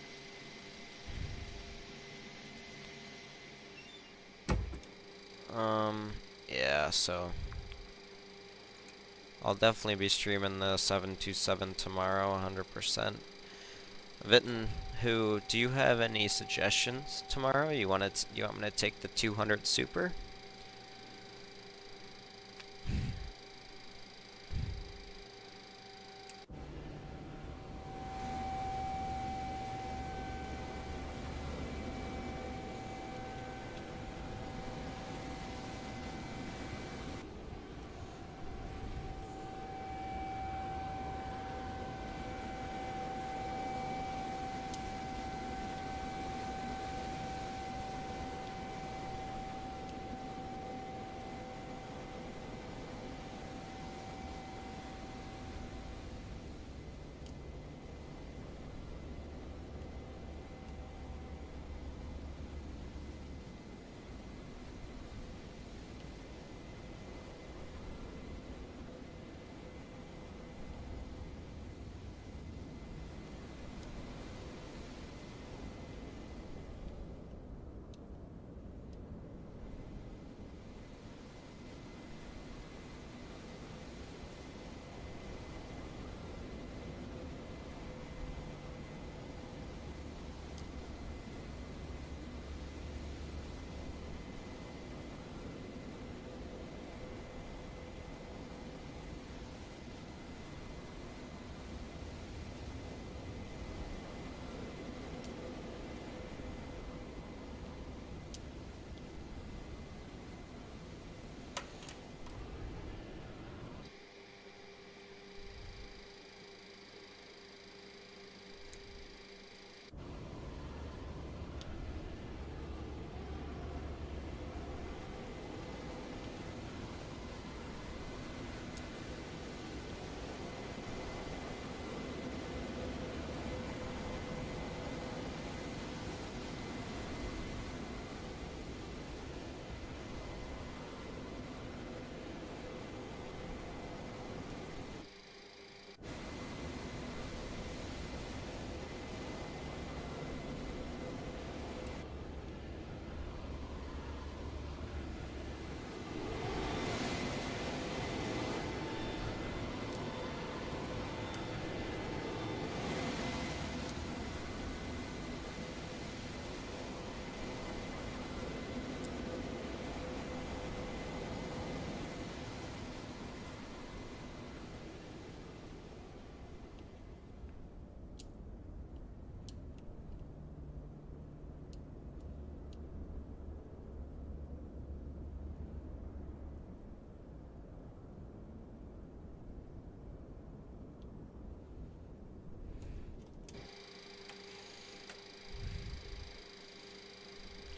A: Yeah, so I'll definitely be streaming the 727 tomorrow, 100%. Vitten, do you have any suggestions tomorrow? You want me to take the 200 Super?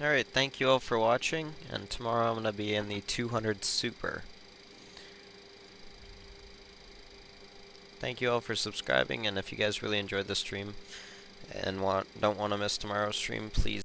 A: Alright, thank you all for watching, and tomorrow I'm going to be in the 200 Super. Thank you all for subscribing, and if you guys really enjoyed the stream and don't want to miss tomorrow's stream, please